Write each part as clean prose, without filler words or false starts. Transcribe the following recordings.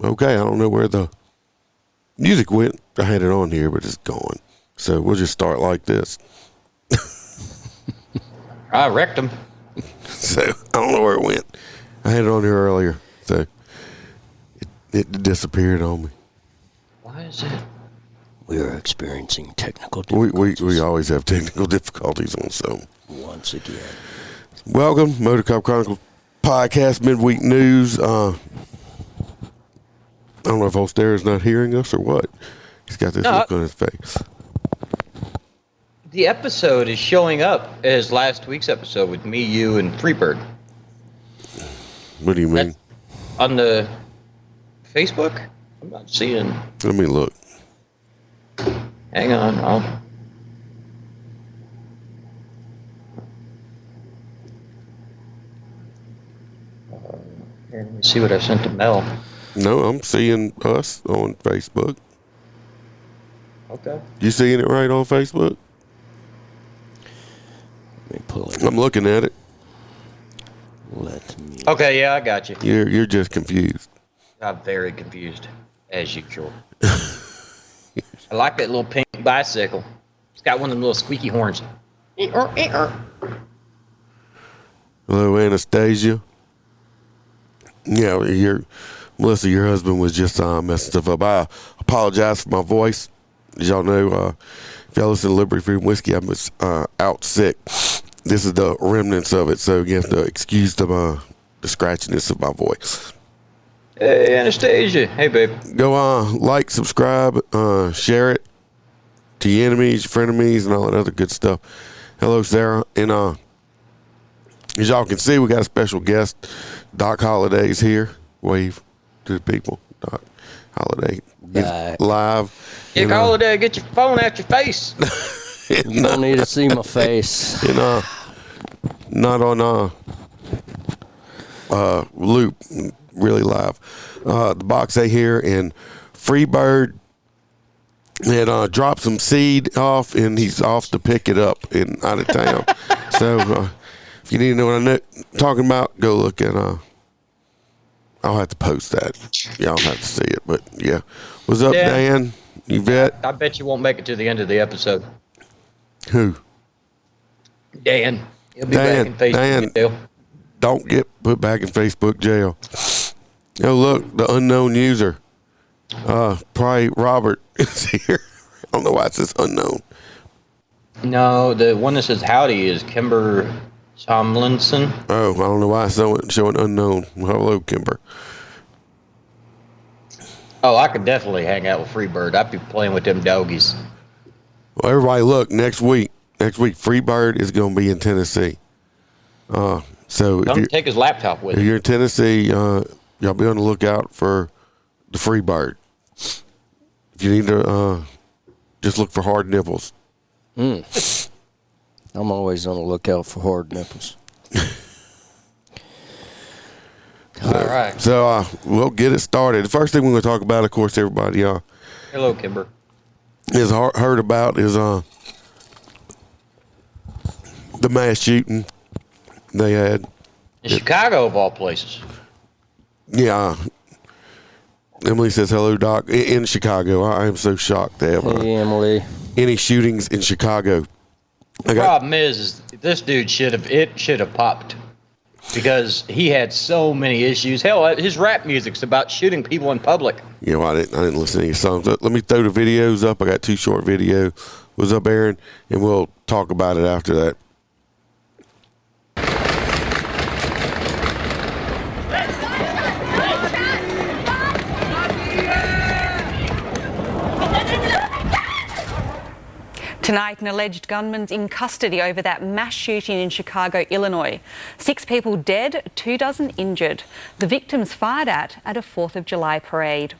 Okay, I don't know where the music went. I had it on here, but it's gone. So we'll just start like this. I wrecked him. So I don't know where it went. I had it on here earlier, so it disappeared on me. Why is it? We are experiencing technical difficulties. We always have technical difficulties on some. Once again. Welcome, MOTORCOP Chronicle Podcast, Midweek News. I don't know if Holster is not hearing us or what. He's got this look on his face. The episode is showing up as last week's episode with me, you, and Freebird. What do you mean? On the Facebook? I'm not seeing. Let me look. Hang on. Here, let me see what I sent to Mel. No, I'm seeing us on Facebook. Okay. You seeing it right on Facebook? Let me pull it. I'm looking at it. Let me. Okay, yeah, I got you. You're just confused. I'm very confused, as usual. I like that little pink bicycle. It's got one of them little squeaky horns. Hello, Anastasia. Yeah, Melissa, your husband was just messing stuff up. I apologize for my voice. As y'all know, if y'all listen to Liberty Freedom Whiskey, I was out sick. This is the remnants of it, so you have to excuse the scratchiness of my voice. Hey, Anastasia. Hey, babe. Go like, subscribe, share it to your enemies, your frenemies, and all that other good stuff. Hello, Sarah. And as y'all can see, we got a special guest, Doc Holiday's here. Wave to the people. Doc Holiday. Live. Dick Holiday, get your phone out your face. You don't need to see my face. And not on loop, really live. The Box A here, and Freebird had dropped some seed off, and he's off to pick it up and out of town. So if you need to know what I'm talking about, go look at. I'll have to post that. Y'all have to see it, but yeah. What's up, Dan? Yvette? I bet you won't make it to the end of the episode. Who? Dan. He'll be back in Facebook jail. Don't get put back in Facebook jail. Oh, look, the unknown user. Probably Robert is here. I don't know why it says unknown. No, the one that says howdy is Kimber Tomlinson. Oh, I don't know why it's showing unknown. Well, hello, Kimber. Oh, I could definitely hang out with Freebird. I'd be playing with them doggies. Well, everybody, look, next week, Freebird is going to be in Tennessee. So Don't take his laptop with if him. you're in Tennessee, y'all be on the lookout for the Freebird. If you need to, just look for hard nipples. I'm always on the lookout for hard nipples. All right. So we'll get it started. The first thing we're going to talk about, of course, everybody Hello, Kimber. is heard about is the mass shooting they had In Chicago, of all places. Yeah. Emily says hello, Doc. In Chicago, I am so shocked to have Hey, Emily. any shootings in Chicago. The problem is this dude should have popped because he had so many issues. Hell, his rap music's about shooting people in public. You know, I didn't listen to any songs. Let me throw the videos up. I got 2 short videos. What's up, Aaron? And we'll talk about it after that. Tonight, an alleged gunman's in custody over that mass shooting in Chicago, Illinois. 6 people dead, 24 injured. The victims fired at a 4th of July parade.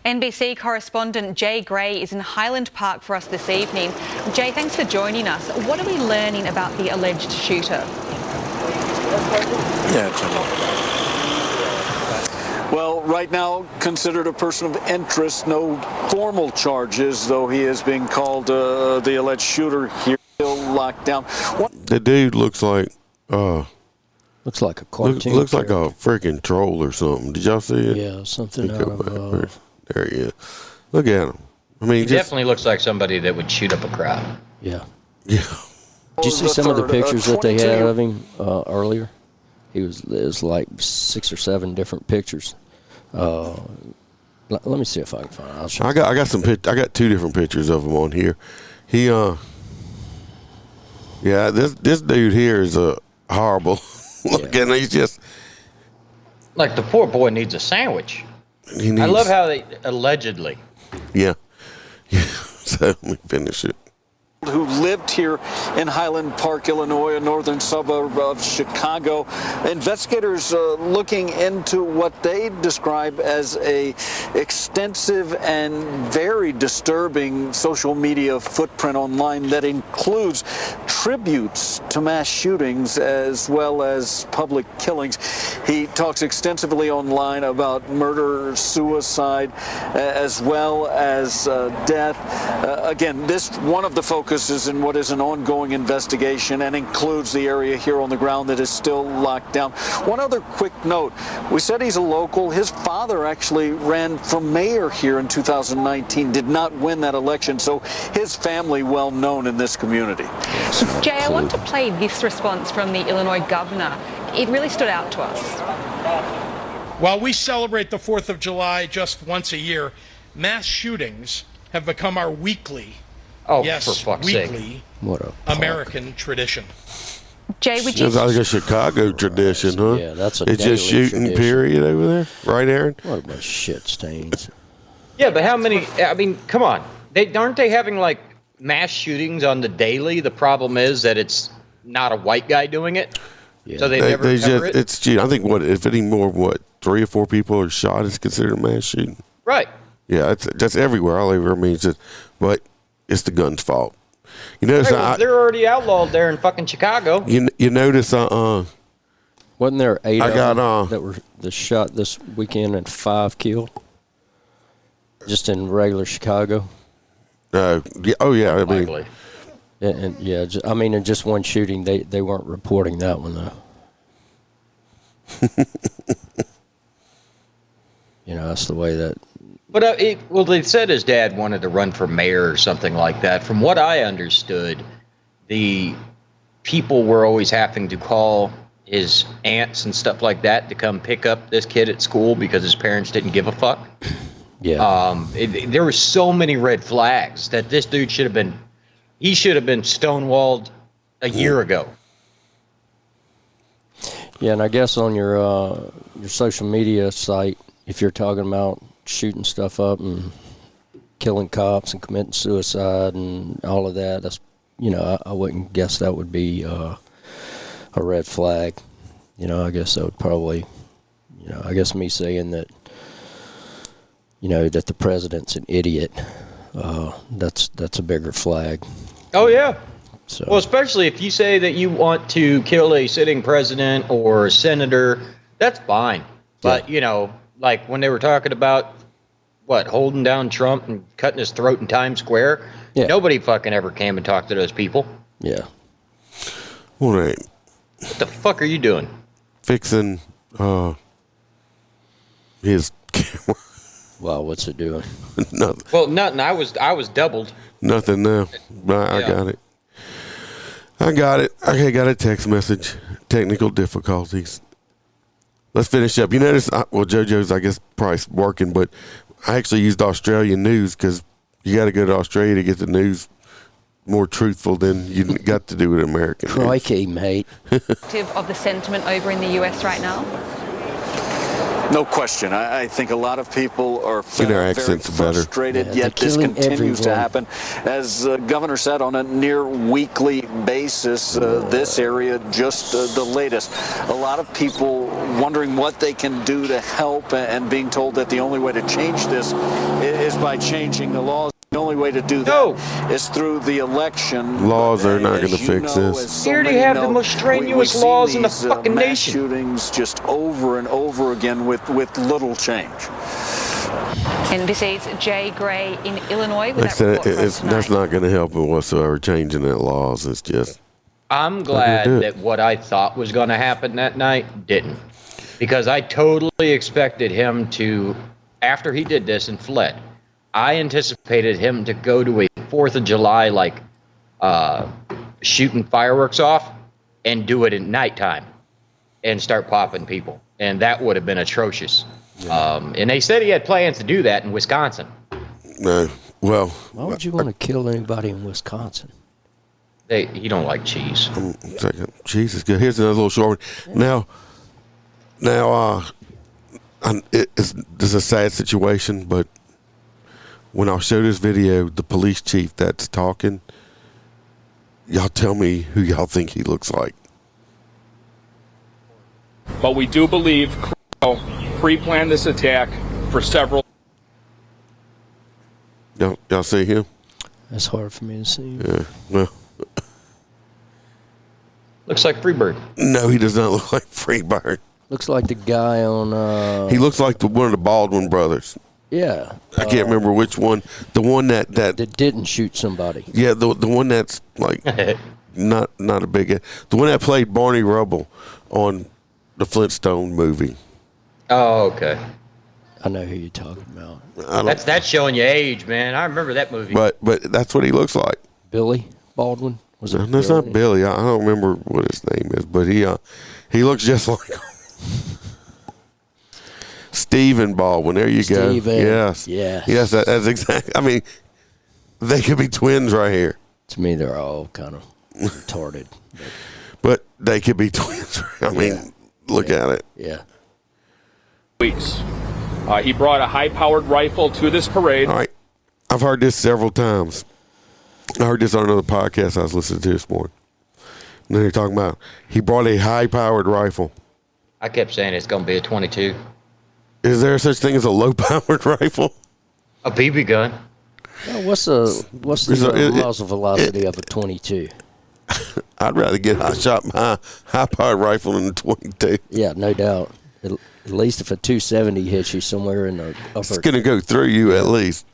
NBC correspondent Jay Gray is in Highland Park for us this evening. Jay, thanks for joining us. What are we learning about the alleged shooter? Well, right now, considered a person of interest. No formal charges, though he is being called the alleged shooter here. Still locked down. The dude looks like Looks like a cartoon. Looks like a freaking troll or something. Did y'all see it? Yeah, something out of. There he is. Look at him. I mean, He definitely looks like somebody that would shoot up a crowd. Yeah. Yeah. Did you see some of the pictures that they had of him earlier? It was like 6 or 7 different pictures. Let me see if I can find it. I'll show I got some I got 2 different pictures of him on here. He yeah, this dude here is a horrible looking. He's just Like the poor boy needs a sandwich. he needs, I love how they allegedly. Yeah. So let me finish it. Who lived here in Highland Park, Illinois, a northern suburb of Chicago. Investigators looking into what they describe as a extensive and very disturbing social media footprint online that includes tributes to mass shootings as well as public killings. He talks extensively online about murder, suicide, as well as death. Again, this one of the focuses in what is an ongoing investigation and includes the area here on the ground that is still locked down. One other quick note. We said he's a local. His father actually ran for mayor here in 2019, did not win that election, so his family well known in this community. Jay, I want to play this response from the Illinois governor. It really stood out to us. While we celebrate the 4th of July just once a year, mass shootings have become our weekly, Oh, yes, for fuck's sake. weekly What a American tradition. Jay, would you... It's like a Chicago tradition, huh? Yeah, that's a It's just daily shooting tradition. period over there, right, Aaron? What a bunch of shit stains. Yeah, but how many? I mean, come on. Aren't they having like mass shootings on the daily? The problem is that it's not a white guy doing it, Yeah. so they never cover it. It's I think if any more 3 or 4 people are shot, it's considered a mass shooting. Right. Yeah, that's everywhere. All over. I mean, but it's the gun's fault. You notice Hey, well, they're already outlawed there in fucking Chicago. you notice Wasn't there 8 I of got, them that were shot this weekend and 5 killed? Just in regular Chicago? yeah, oh yeah, I mean, Likely. And yeah, I mean, in just one shooting, they weren't reporting that one, though. That's the way that... But they said his dad wanted to run for mayor or something like that. From what I understood, the people were always having to call his aunts and stuff like that to come pick up this kid at school because his parents didn't give a fuck. Yeah. There were so many red flags that this dude should have been stonewalled a year ago. Yeah, and I guess on your social media site, if you're talking about shooting stuff up and killing cops and committing suicide and all of that, that's I wouldn't guess that would be a red flag. I guess that would probably, I guess me saying that, that the president's an idiot, that's a bigger flag. Oh yeah. So. Well, especially if you say that you want to kill a sitting president or a senator, that's fine. But like when they were talking about holding down Trump and cutting his throat in Times Square, nobody fucking ever came and talked to those people. Yeah. all right, What the fuck are you doing? fixing his camera. Wow, what's it doing? Nothing. Well, nothing. I was doubled. Nothing now. I Yeah. got it. Okay, got a text message. Technical difficulties. Let's finish up. You notice, JoJo's, I guess, probably working, but I actually used Australian news because you got to go to Australia to get the news more truthful than you got to do with American news. Crikey, mate. Of the sentiment over in the US right now? No question. I think a lot of people are Their very accents are better. frustrated, Yeah, yet they're this killing continues to everyone. happen. As the governor said, on a near weekly basis, this area just the latest. A lot of people wondering what they can do to help and being told that the only way to change this is by changing the laws. The only way to do that is through the election. Laws But, are not as gonna you fix know, this. as so We already many have the know, most strenuous we've laws seen in the these, fucking mass nation. shootings just over and over again with little change. NBC's Jay Gray in Illinois with Like I that said, report for us that's tonight. not going to help it whatsoever, changing that laws. It's just... I'm glad that what I thought was going to happen that night didn't. Because I totally expected him to, after he did this and fled, I anticipated him to go to a 4th of July, like, shooting fireworks off and do it at nighttime and start popping people. And that would have been atrocious. Yeah. And they said he had plans to do that in Wisconsin. No. Well, why would you want to kill anybody in Wisconsin? He don't like cheese. Cheese is good. Here's another little short one. Now, this is a sad situation, but when I show this video, the police chief that's talking, y'all tell me who y'all think he looks like. But we do believe Crow pre-planned this attack for several. Y'all see him? That's hard for me to see. Yeah. Well. Looks like Freebird. No, he does not look like Freebird. Looks like the guy on. He looks like one of the Baldwin brothers. Yeah. I can't remember which one. The one that didn't shoot somebody. Yeah, the one that's like not a big. The one that played Barney Rubble on the Flintstone movie. Oh, okay. I know who you're talking about. That's showing your age, man. I remember that movie. But that's what he looks like. Billy Baldwin? Was it No, it's not Billy. I don't remember what his name is, but he looks just like him. Stephen Baldwin. There you go. Yes. Yes, that's exactly. I mean, they could be twins right here. To me, they're all kind of retarded. But they could be twins. I mean, look at it. Yeah. Weeks. He brought a high-powered rifle to this parade. All right. I've heard this several times. I heard this on another podcast I was listening to this morning. And they're talking about he brought a high-powered rifle. I kept saying it's going to be a 22. Is there such thing as a low-powered rifle? A BB gun. Well, what's the muzzle velocity of a 22? I'd rather get shot my high-powered rifle than a 22. Yeah, no doubt. At least if a 270 hits you somewhere in the upper. It's going to go through you at least.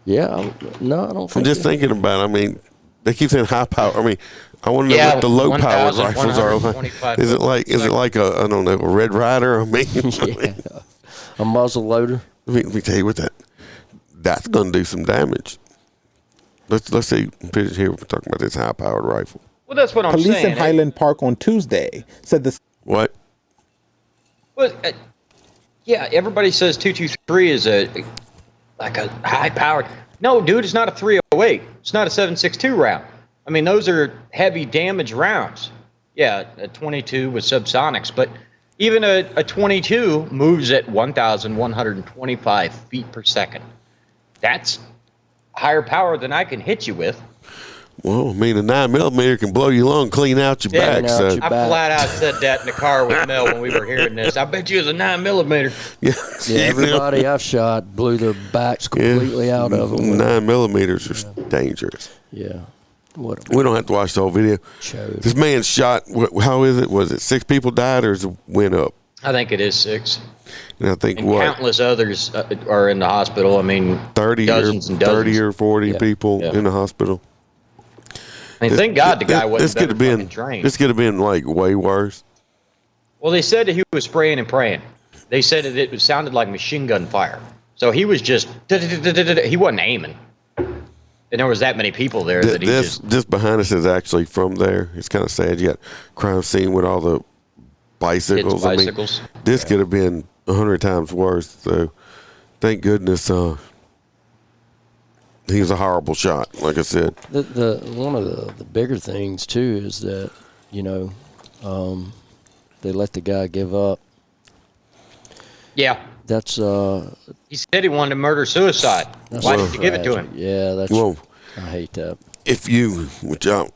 Yeah, no, I don't think. I'm just thinking about it. I mean, they keep saying high power. I mean, I want to know what the low powered rifles are like. Is it like a, I don't know, a Red Ryder? I mean, a muzzle loader. Let me tell you what that's going to do some damage. Let's see. Here we're talking about this high powered rifle. Well, that's what I'm saying. Police in Highland Park on Tuesday said this. What? Well, yeah, everybody says 223 is like a high powered. No, dude, it's not a 308. It's not a 7.62 round. I mean, those are heavy damage rounds. Yeah, a 22 with subsonics, but even a 22 moves at 1,125 feet per second. That's higher power than I can hit you with. Well, I mean, a 9mm can blow you long, clean out your back. So. I flat out said that in the car with Mel when we were hearing this. I bet you it was a 9mm. Yeah, everybody I've shot blew their backs completely out of them. 9mm are dangerous. Yeah. We don't have to watch the whole video. This man shot, how is it? Was it 6 people died or is it went up? I think it is 6. And I think countless others are in the hospital. I mean, 30 dozens and dozens. 30 or 40 people in the hospital. I mean, thank God the guy wasn't trained. This could have been like way worse. Well, they said that he was spraying and praying. They said that it sounded like machine gun fire. So he was just he wasn't aiming. And there was that many people there that he this behind us is actually from there. It's kind of sad. You got crime scene with all the bicycles. I mean, this could have been 100 times worse. So thank goodness. He was a horrible shot, like I said. The one of the bigger things too is that they let the guy give up. Yeah, that's. He said he wanted to murder suicide. Why did you give it to him? Yeah, that's. I hate that. Yeah,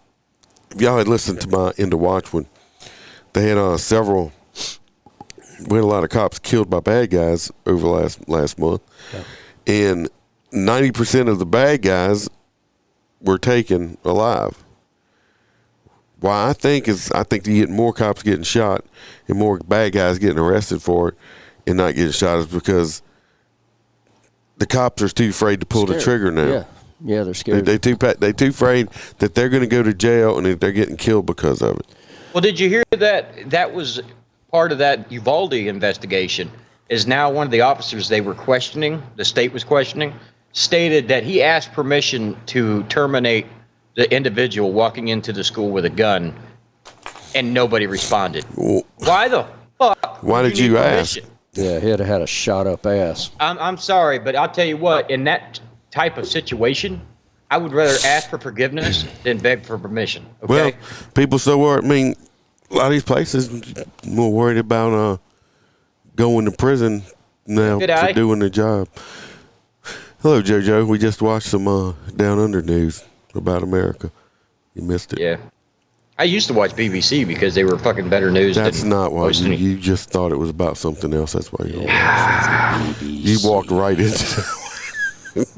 Yeah, they're scared. They too afraid that they're going to go to jail and that they're getting killed because of it. Well, did you hear that? That was part of that Uvalde investigation. Is now one of the officers they were questioning, the state was questioning, stated that he asked permission to terminate the individual walking into the school with a gun, and nobody responded. Well, Why the fuck? why did you ask? Yeah, he'd have had a shot up ass. I'm sorry, but I'll tell you what, in that type of situation, I would rather ask for forgiveness than beg for permission. Okay? Well, people so worried. I mean, a lot of these places more worried about going to prison now for doing the job. Hello, JoJo. We just watched some Down Under news about America. You missed it. Yeah. I used to watch BBC because they were fucking better news. That's than not why most any- you just thought it was about something else. That's why you walked right into it.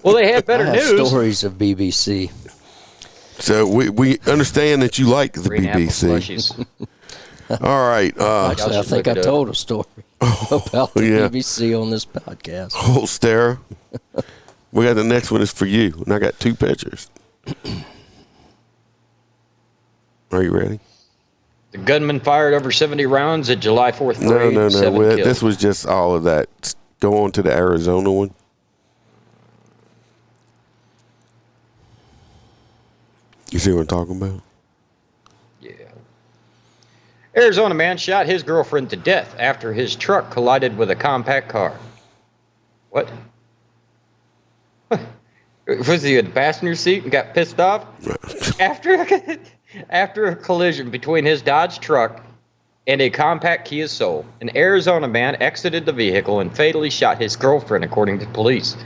Well, they had better I have news. stories of BBC. So we understand that you like the Green apple BBC. slushies. All right. Actually, I should think look I it up. told a story about the yeah. BBC on this podcast. Hold Stara. We got the next one is for you, and I got 2 pictures. Are you ready? The gunman fired over 70 rounds at July 4th No, parade. no. 7 Well, killed. this was just all of that. Go on to the Arizona one. You see what I'm talking about? Yeah. Arizona man shot his girlfriend to death after his truck collided with a compact car. What? Was he in the passenger seat and got pissed off? After a collision between his Dodge truck and a compact Kia Soul, an Arizona man exited the vehicle and fatally shot his girlfriend, according to police.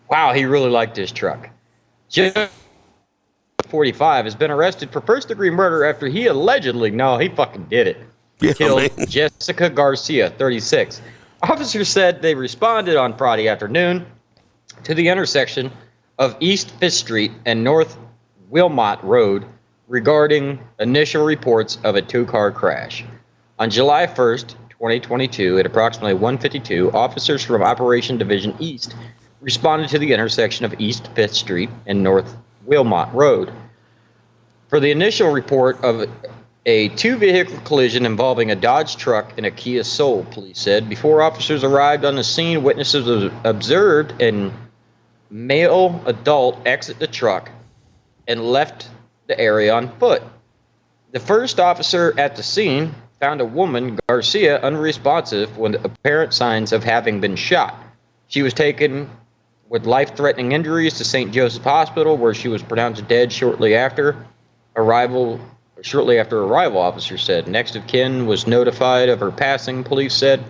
Wow, he really liked his truck. Jim, 45, has been arrested for first-degree murder after he allegedly, he fucking did it, killed man. Jessica Garcia, 36. Officers said they responded on Friday afternoon to the intersection of East 5th Street and North Wilmot Road regarding initial reports of a 2-car crash. On July 1st, 2022, at approximately 1:52, officers from Operation Division East responded to the intersection of East 5th Street and North Wilmot Road. For the initial report of a 2-vehicle collision involving a Dodge truck and a Kia Soul, police said. Before officers arrived on the scene, witnesses observed a male adult exit the truck and left the area on foot. The first officer at the scene found a woman, Garcia, unresponsive with apparent signs of having been shot. She was taken with life-threatening injuries to St. Joseph's Hospital, where she was pronounced dead shortly after arrival, officers said. Next of kin was notified of her passing, police said.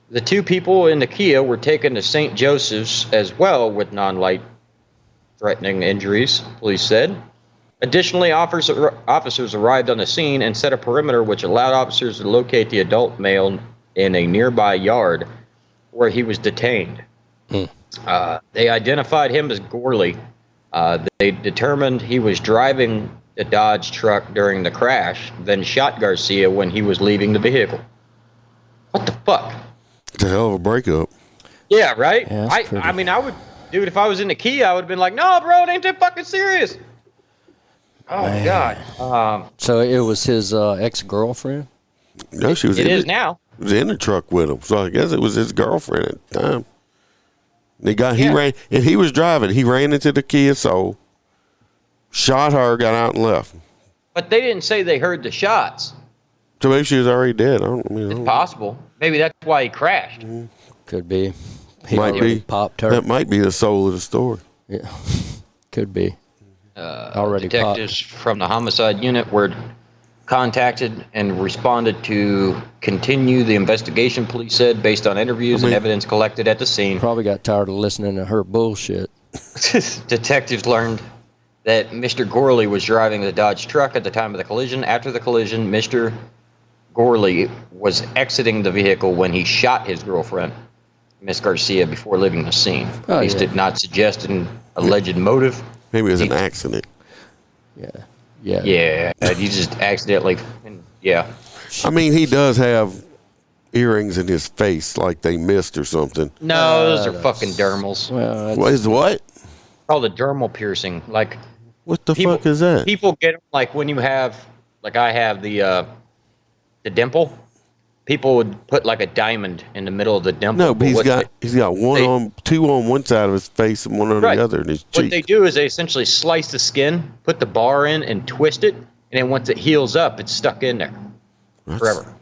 The 2 people in the Kia were taken to St. Joseph's as well with non-life-threatening injuries, police said. Additionally, officers arrived on the scene and set a perimeter which allowed officers to locate the adult male in a nearby yard where he was detained. They identified him as Gorley. They determined he was driving the Dodge truck during the crash, then shot Garcia when he was leaving the vehicle. What the fuck? It's a hell of a breakup. Yeah, right? Yeah, that's pretty- I mean, I would, dude, if I was in the Kia, I would have been like, no, bro, it ain't that fucking serious. Oh, my God. So it was his ex-girlfriend? No, she was It is now. was in the truck with him. So I guess it was his girlfriend at the time. He ran, and he was driving. He ran into the Kia Soul, shot her, got out and left. But they didn't say they heard the shots. So maybe she was already dead. I don't It's possible. Maybe that's why he crashed. Could be. He Might already be. popped her. That might be the soul of the story. Yeah, could be. Already Detectives from the homicide unit were contacted and responded to continue the investigation, police said, based on interviews and evidence collected at the scene. Probably got tired of listening to her bullshit. Detectives learned that Mr. Gorley was driving the Dodge truck at the time of the collision. After the collision, Mr. Gorley was exiting the vehicle when he shot his girlfriend, Miss Garcia, before leaving the scene. Police did not suggest an alleged motive. Maybe it was an accident. Yeah. Yeah, he just accidentally, yeah. I mean, he does have earrings in his face like they missed or something. No, those are fucking dermals. Well, What is what? called a dermal piercing. Like, What the people, fuck is that? People get them, like when you have, like I have the dimple. People would put like a diamond in the middle of the dimple. No, but he's got two on one side of his face and one on the other in his cheek. What they do is they essentially slice the skin, put the bar in, and twist it, and then once it heals up, it's stuck in there forever.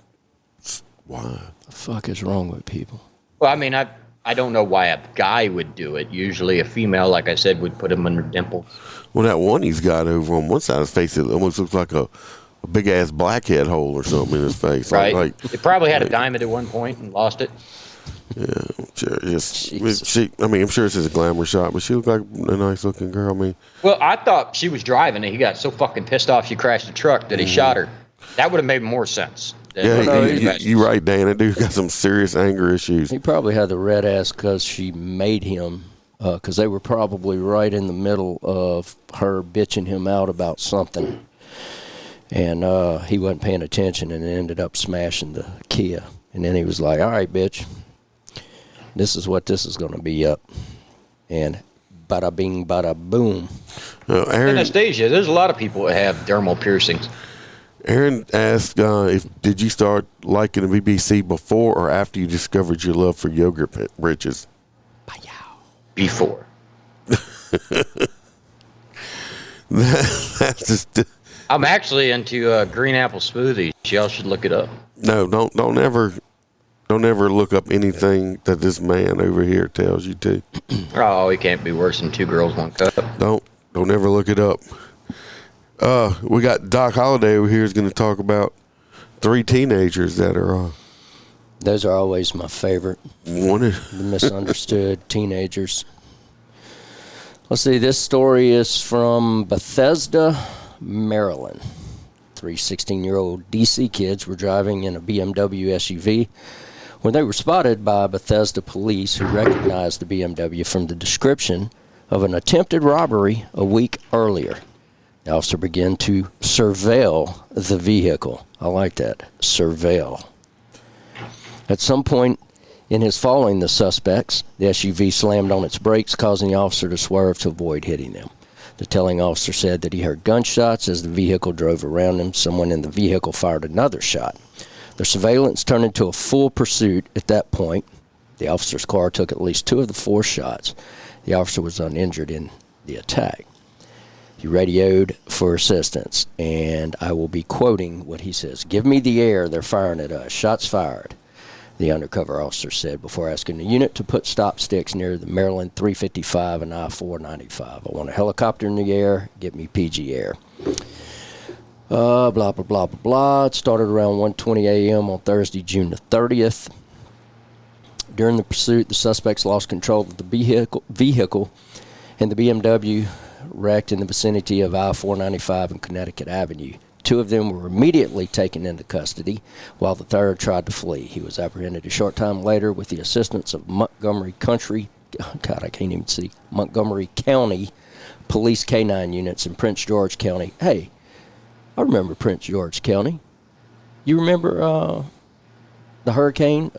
Why? The fuck is wrong with people? Well, I mean, I don't know why a guy would do it. Usually, a female, like I said, would put them in her dimples. Well, that one he's got over on one side of his face, it almost looks like a big ass blackhead hole or something in his face. Right. Like it probably had a diamond at one point and lost it. Yeah, sure. I'm sure this is a glamour shot, but she looked like a nice looking girl. I mean, well, I thought she was driving, and he got so fucking pissed off she crashed the truck that he shot her. That would have made more sense. Yeah, you're right, Dan. That dude got some serious anger issues. He probably had the red ass because she made him, because they were probably right in the middle of her bitching him out about something. And he wasn't paying attention and ended up smashing the Kia. And then he was like, all right, bitch, this is what this is going to be up. And bada bing, bada boom. Anastasia, there's a lot of people that have dermal piercings. Aaron asked, did you start liking the BBC before or after you discovered your love for yogurt britches? Before. That's just... I'm actually into green apple smoothies. Y'all should look it up. No, don't ever look up anything that this man over here tells you to. Oh, he can't be worse than 2 girls, 1 cup. Don't ever look it up. We got Doc Holliday over here is going to talk about 3 teenagers that are. Those are always my favorite. The misunderstood teenagers. Let's see. This story is from Bethesda, Maryland. 3 16-year-old DC kids were driving in a BMW SUV when they were spotted by Bethesda police, who recognized the BMW from the description of an attempted robbery a week earlier. The officer began to surveil the vehicle. I like that. Surveil. At some point in his following the suspects, the SUV slammed on its brakes, causing the officer to swerve to avoid hitting them. The telling officer said that he heard gunshots as the vehicle drove around him. Someone in the vehicle fired another shot. The surveillance turned into a full pursuit at that point. The officer's car took at least 2 of the 4 shots. The officer was uninjured in the attack. He radioed for assistance, and I will be quoting what he says. "Give me the air, they're firing at us. Shots fired," the undercover officer said before asking the unit to put stop sticks near the Maryland 355 and I-495. "I want a helicopter in the air. Get me PG air." Blah, blah, blah, blah, blah. It started around 1:20 a.m. on Thursday, June the 30th. During the pursuit, the suspects lost control of the vehicle, and the BMW wrecked in the vicinity of I-495 and Connecticut Avenue. 2 of them were immediately taken into custody, while the third tried to flee. He was apprehended a short time later with the assistance of Montgomery County Police K-9 units in Prince George County. Hey, I remember Prince George County. You remember the hurricane?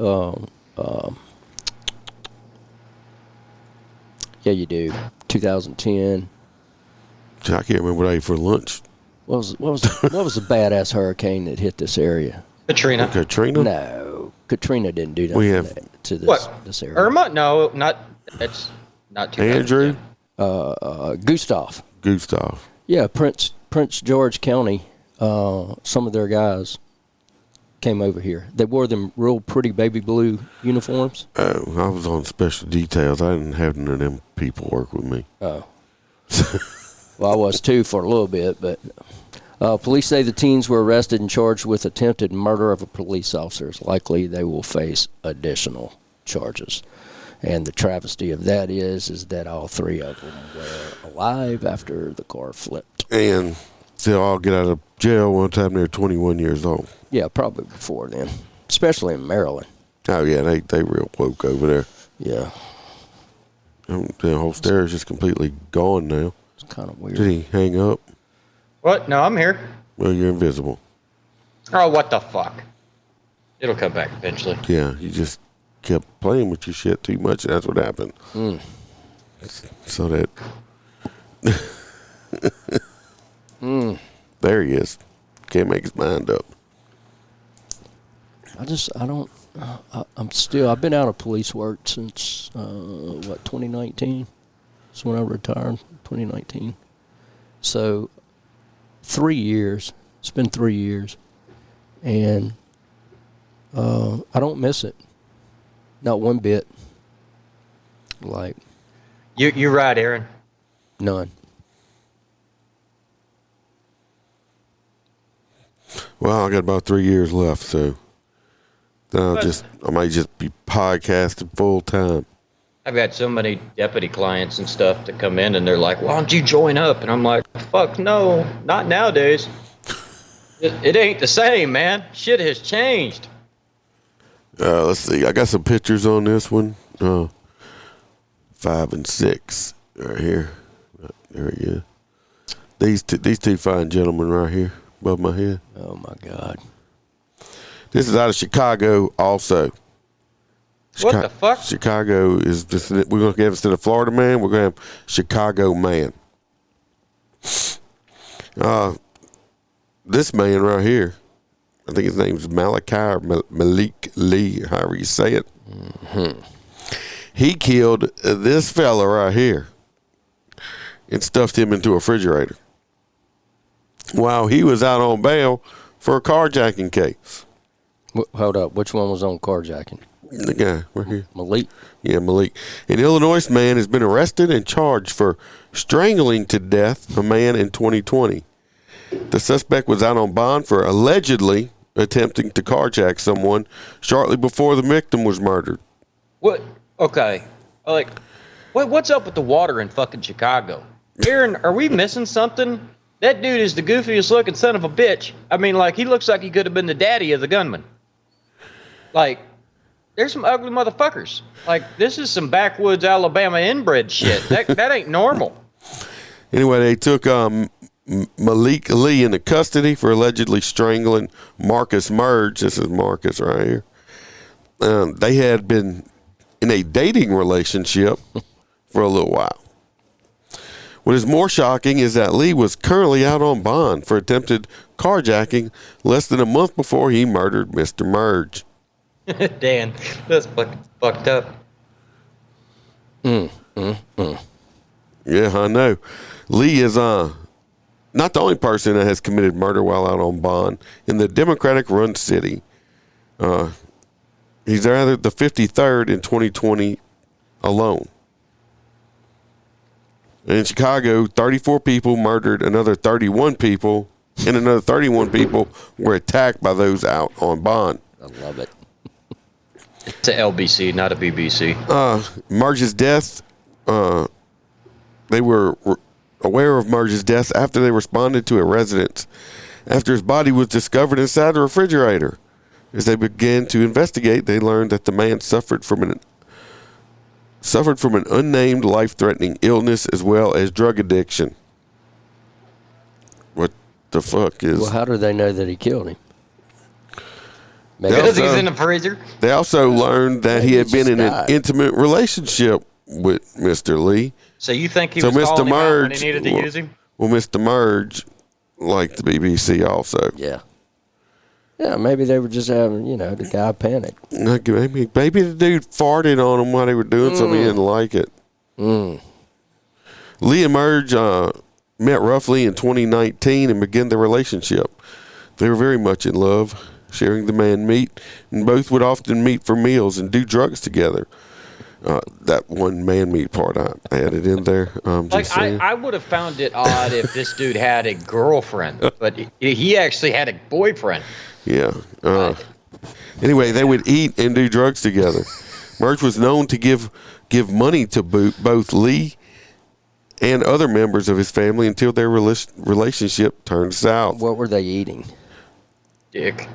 Yeah, you do. 2010. I can't remember what I ate for lunch. What was the badass hurricane that hit this area? Katrina. Katrina? No, Katrina didn't do nothing to this area. Irma? No, it's not too Andrew? Gustav. Yeah, Prince George County. Some of their guys came over here. They wore them real pretty baby blue uniforms. I was on special details. I didn't have none of them people work with me. Oh. Well, I was too for a little bit, but police say the teens were arrested and charged with attempted murder of a police officer. It's likely they will face additional charges. And the travesty of that is that all 3 of them were alive after the car flipped. And they'll all get out of jail one time they're 21 years old. Yeah, probably before then, especially in Maryland. Oh, yeah, they real woke over there. Yeah. The whole stare is just completely gone now. It's kind of weird. Did he hang up? What? No, I'm here. Well, you're invisible. Oh, what the fuck? It'll come back eventually. Yeah, you just kept playing with your shit too much, and that's what happened. So that There he is. Can't make his mind up. I've been out of police work since, 2019? That's when I retired, 2019. So, 3 years. It's been 3 years. And I don't miss it. Not one bit. Like. You're right, Aaron. None. Well, I got about 3 years left, so I might just be podcasting full time. I've got so many deputy clients and stuff that come in and they're like, why don't you join up? And I'm like, fuck no, not nowadays. It ain't the same, man. Shit has changed. Let's see. I got some pictures on this one. 5 and 6 right here. There we go. These two fine gentlemen right here above my head. Oh my God. This is out of Chicago also. What the fuck? Chicago is just, we're going to have, instead of Florida man, we're going to have Chicago man. This man right here, I think his name's Malachi or Malik Lee, however you say it. Mm-hmm. He killed this fella right here and stuffed him into a refrigerator while he was out on bail for a carjacking case. Hold up. Which one was on carjacking? The guy right here. Malik? Yeah, Malik. An Illinois man has been arrested and charged for strangling to death a man in 2020. The suspect was out on bond for allegedly attempting to carjack someone shortly before the victim was murdered. What? Okay. What's up with the water in fucking Chicago? Aaron, are we missing something? That dude is the goofiest looking son of a bitch. I mean, like, he looks like he could have been the daddy of the gunman. Like, there's some ugly motherfuckers. Like, this is some backwoods Alabama inbred shit. That ain't normal. Anyway, they took Malik Lee into custody for allegedly strangling Marcus Merge. This is Marcus right here. They had been in a dating relationship for a little while. What is more shocking is that Lee was currently out on bond for attempted carjacking less than a month before he murdered Mr. Merge. Dan, that's fucked up. Yeah, I know. Lee is not the only person that has committed murder while out on bond in the Democratic-run city. He's rather the 53rd in 2020 alone. In Chicago, 34 people murdered another 31 people, and another 31 people were attacked by those out on bond. I love it. It's a LBC, not a BBC. Merge's death, they were aware of Merge's death after they responded to a residence after his body was discovered inside a refrigerator. As they began to investigate, they learned that the man suffered from an unnamed life-threatening illness as well as drug addiction. What the fuck is... Well, how do they know that he killed him? Because he's in the freezer. They also learned that he had been in an intimate relationship with Mr. Lee. So you think he was calling him out when he needed to use him? Well, Mr. Merge liked the BBC also. Yeah. Yeah, maybe they were just having, the guy panicked. Maybe the dude farted on him while they were doing something. He didn't like it. Lee and Merge met roughly in 2019 and began their relationship. They were very much in love, sharing the man meat, and both would often meet for meals and do drugs together. That one man meat part I added in there. I would have found it odd if this dude had a girlfriend, but he actually had a boyfriend. Yeah. Anyway, they would eat and do drugs together. Merge was known to give money to both Lee and other members of his family until their relationship turned south. What were they eating? Dick.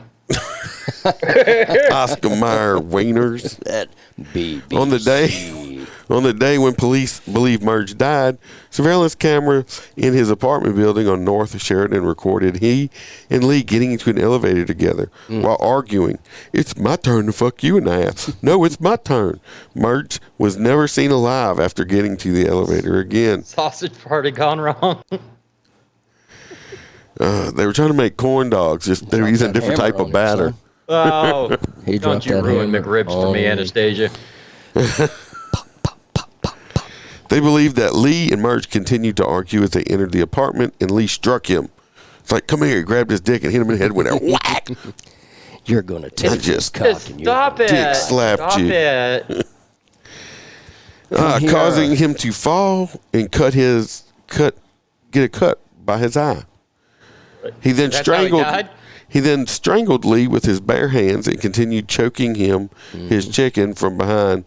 Oscar Mayer wieners. That BBC. On the day On the day when police believe Merge died, surveillance camera in his apartment building on North Sheridan recorded he and Lee getting into an elevator together while arguing. "It's my turn to fuck you in the ass." "No, it's my turn." Merge was never seen alive after getting to the elevator again. Sausage party gone wrong. They were trying to make corn dogs. Just they were using a different type of batter. Oh, He don't dropped you that ruin hammer McRibs for me, on- Anastasia. They believe that Lee and Merge continued to argue as they entered the apartment, and Lee struck him. It's like, "Come here." He grabbed his dick and hit him in the head with a whack. You're going to take I this just- cock and you're Stop gonna- it. Dick slapped Stop you. it. here. Causing him to fall and get a cut by his eye. He then That's how he strangled. died? He then strangled Lee with his bare hands and continued choking him, his chicken, from behind.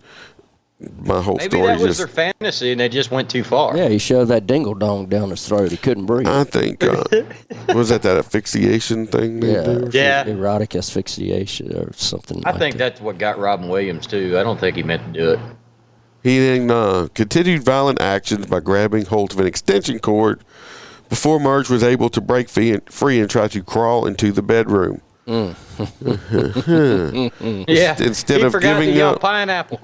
My whole Maybe story that was just. their fantasy and they just went too far. Yeah, he shoved that dingle dong down his throat. He couldn't breathe. I think was that asphyxiation thing? They do or Yeah. Erotic asphyxiation or something. I like think that. that's what got Robin Williams, too. I don't think he meant to do it. He then continued violent actions by grabbing hold of an extension cord before Merge was able to break free and try to crawl into the bedroom. Yeah. Instead he of forgot giving to yell up- pineapple.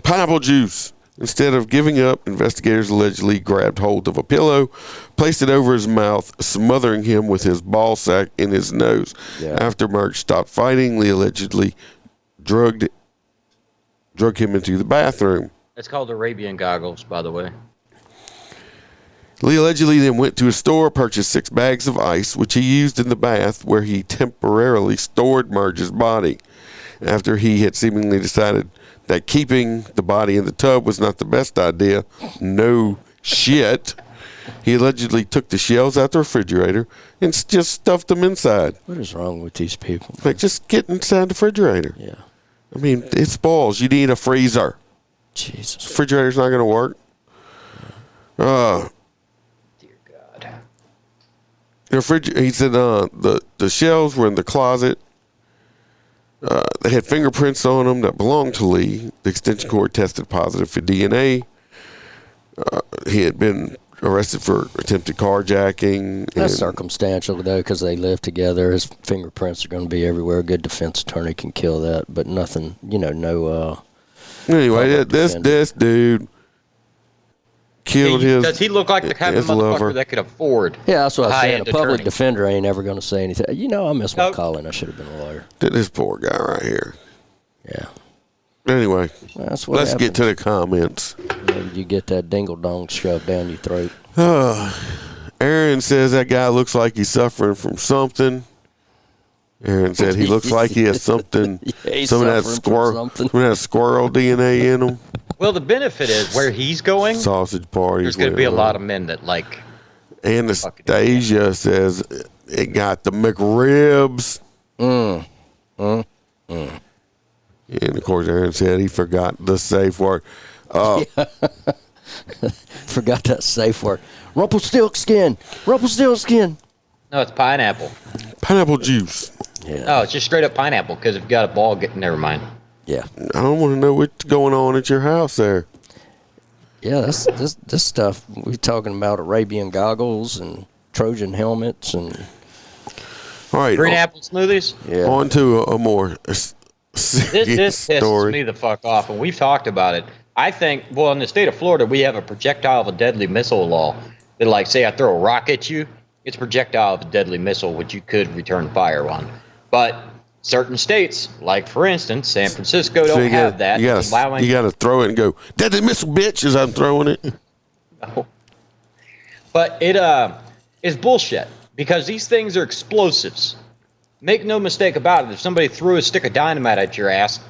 Pineapple juice. Instead of giving up, investigators allegedly grabbed hold of a pillow, placed it over his mouth, smothering him with his ball sack in his nose. Yeah. After Merge stopped fighting, Lee allegedly drug him into the bathroom. It's called Arabian goggles, by the way. Lee allegedly then went to a store, purchased 6 bags of ice, which he used in the bath, where he temporarily stored Merge's body. After he had seemingly decided that keeping the body in the tub was not the best idea, no shit, he allegedly took the shells out the refrigerator and just stuffed them inside. What is wrong with these people? Like, just get inside the refrigerator. Yeah. I mean, it spoils. You need a freezer. Jesus. Refrigerator's not going to work. Dear God. He said the shells were in the closet. They had fingerprints on them that belonged to Lee. The extension cord tested positive for DNA. He had been arrested for attempted carjacking. That's and- circumstantial, though, because they live together. His fingerprints are going to be everywhere. A good defense attorney can kill that, but nothing, no. Anyway, public this defender. dude killed his. Does he look like the kind of his lover. motherfucker that could afford Yeah, that's what I was saying. A high-end public attorney? defender ain't ever going to say anything. I missed my Nope. calling. I should have been a lawyer. This poor guy right here. Yeah. Anyway, That's what let's get to happens. the comments. You get that dingle dong shoved down your throat. Aaron says that guy looks like he's suffering from something. Aaron said he looks like he has something, Yeah, he's some of that suffering from squirrel, something. some of that squirrel DNA in him. Well, the benefit is where he's going, Sausage parties. there's going to be a lot of men that like. Anastasia says it got the McRibs. And of course, Aaron said he forgot the safe word. Forgot that safe word. Rumpelstiltskin. Rumpelstiltskin. No, it's pineapple. Pineapple juice. Yeah. No, it's just straight up pineapple because if you got a ball, never mind. Yeah. I don't want to know what's going on at your house there. Yeah, this stuff. We're talking about Arabian goggles and Trojan helmets and All right, Green apple smoothies. yeah. on to a more serious This pisses story. me the fuck off, and we've talked about it. I think, well, in the state of Florida, we have a projectile of a deadly missile law that, like, say I throw a rock at you, it's projectile of a deadly missile, which you could return fire on. But certain states, like, for instance, San Francisco, So don't have that. You gotta throw it and go, deadly missile, bitch, as I'm throwing it. But it is bullshit because these things are explosives. Make no mistake about it. If somebody threw a stick of dynamite at your ass,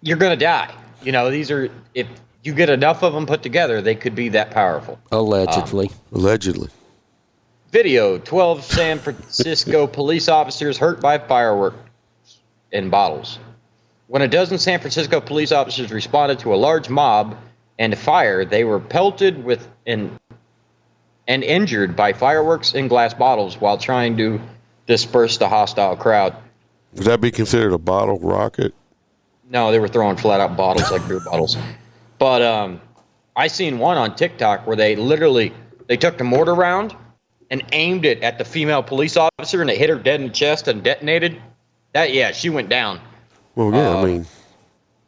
you're going to die. You know, these are, if you get enough of them put together, they could be that powerful. Allegedly. Allegedly. Video, 12 San Francisco police officers hurt by fireworks and bottles. When a dozen San Francisco police officers responded to a large mob and fire, they were pelted with and injured by fireworks and glass bottles while trying to disperse the hostile crowd. Would that be considered a bottle rocket? No, they were throwing flat out bottles like beer bottles. But I seen one on TikTok where they took the mortar round and aimed it at the female police officer, and it hit her dead in the chest and detonated. She went down. Well, yeah, I mean,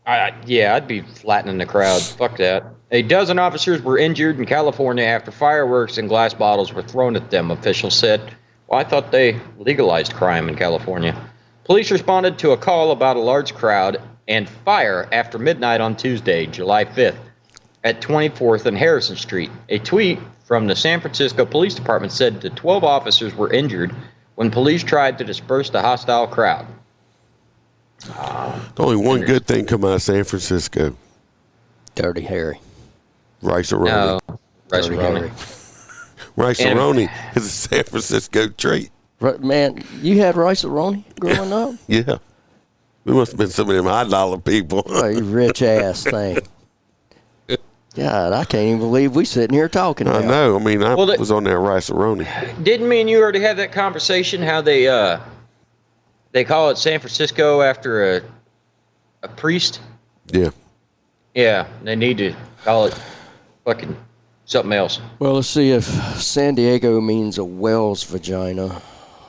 I'd be flattening the crowd. Fuck that. A dozen officers were injured in California after fireworks and glass bottles were thrown at them, officials said. Well, I thought they legalized crime in California. Police responded to a call about a large crowd and fire after midnight on Tuesday, July 5th, at 24th and Harrison Street. A tweet from the San Francisco Police Department said that 12 officers were injured when police tried to disperse the hostile crowd. only one good thing come out of San Francisco. Dirty Harry. Rice-A-Roni. No, Rice-A-Roni. Rice-A-Roni is a San Francisco treat. Right, man, you had Rice-A-Roni growing up? Yeah. We must have been some of them high-dollar people. Oh, you rich-ass thing. God, I can't even believe we sitting here talking about I know. I mean, I was on that Rice-A-Roni. Didn't me and you already have that conversation, how they call it San Francisco after a priest? Yeah. Yeah, they need to call it fucking something else. Well, let's see if San Diego means a whale's vagina.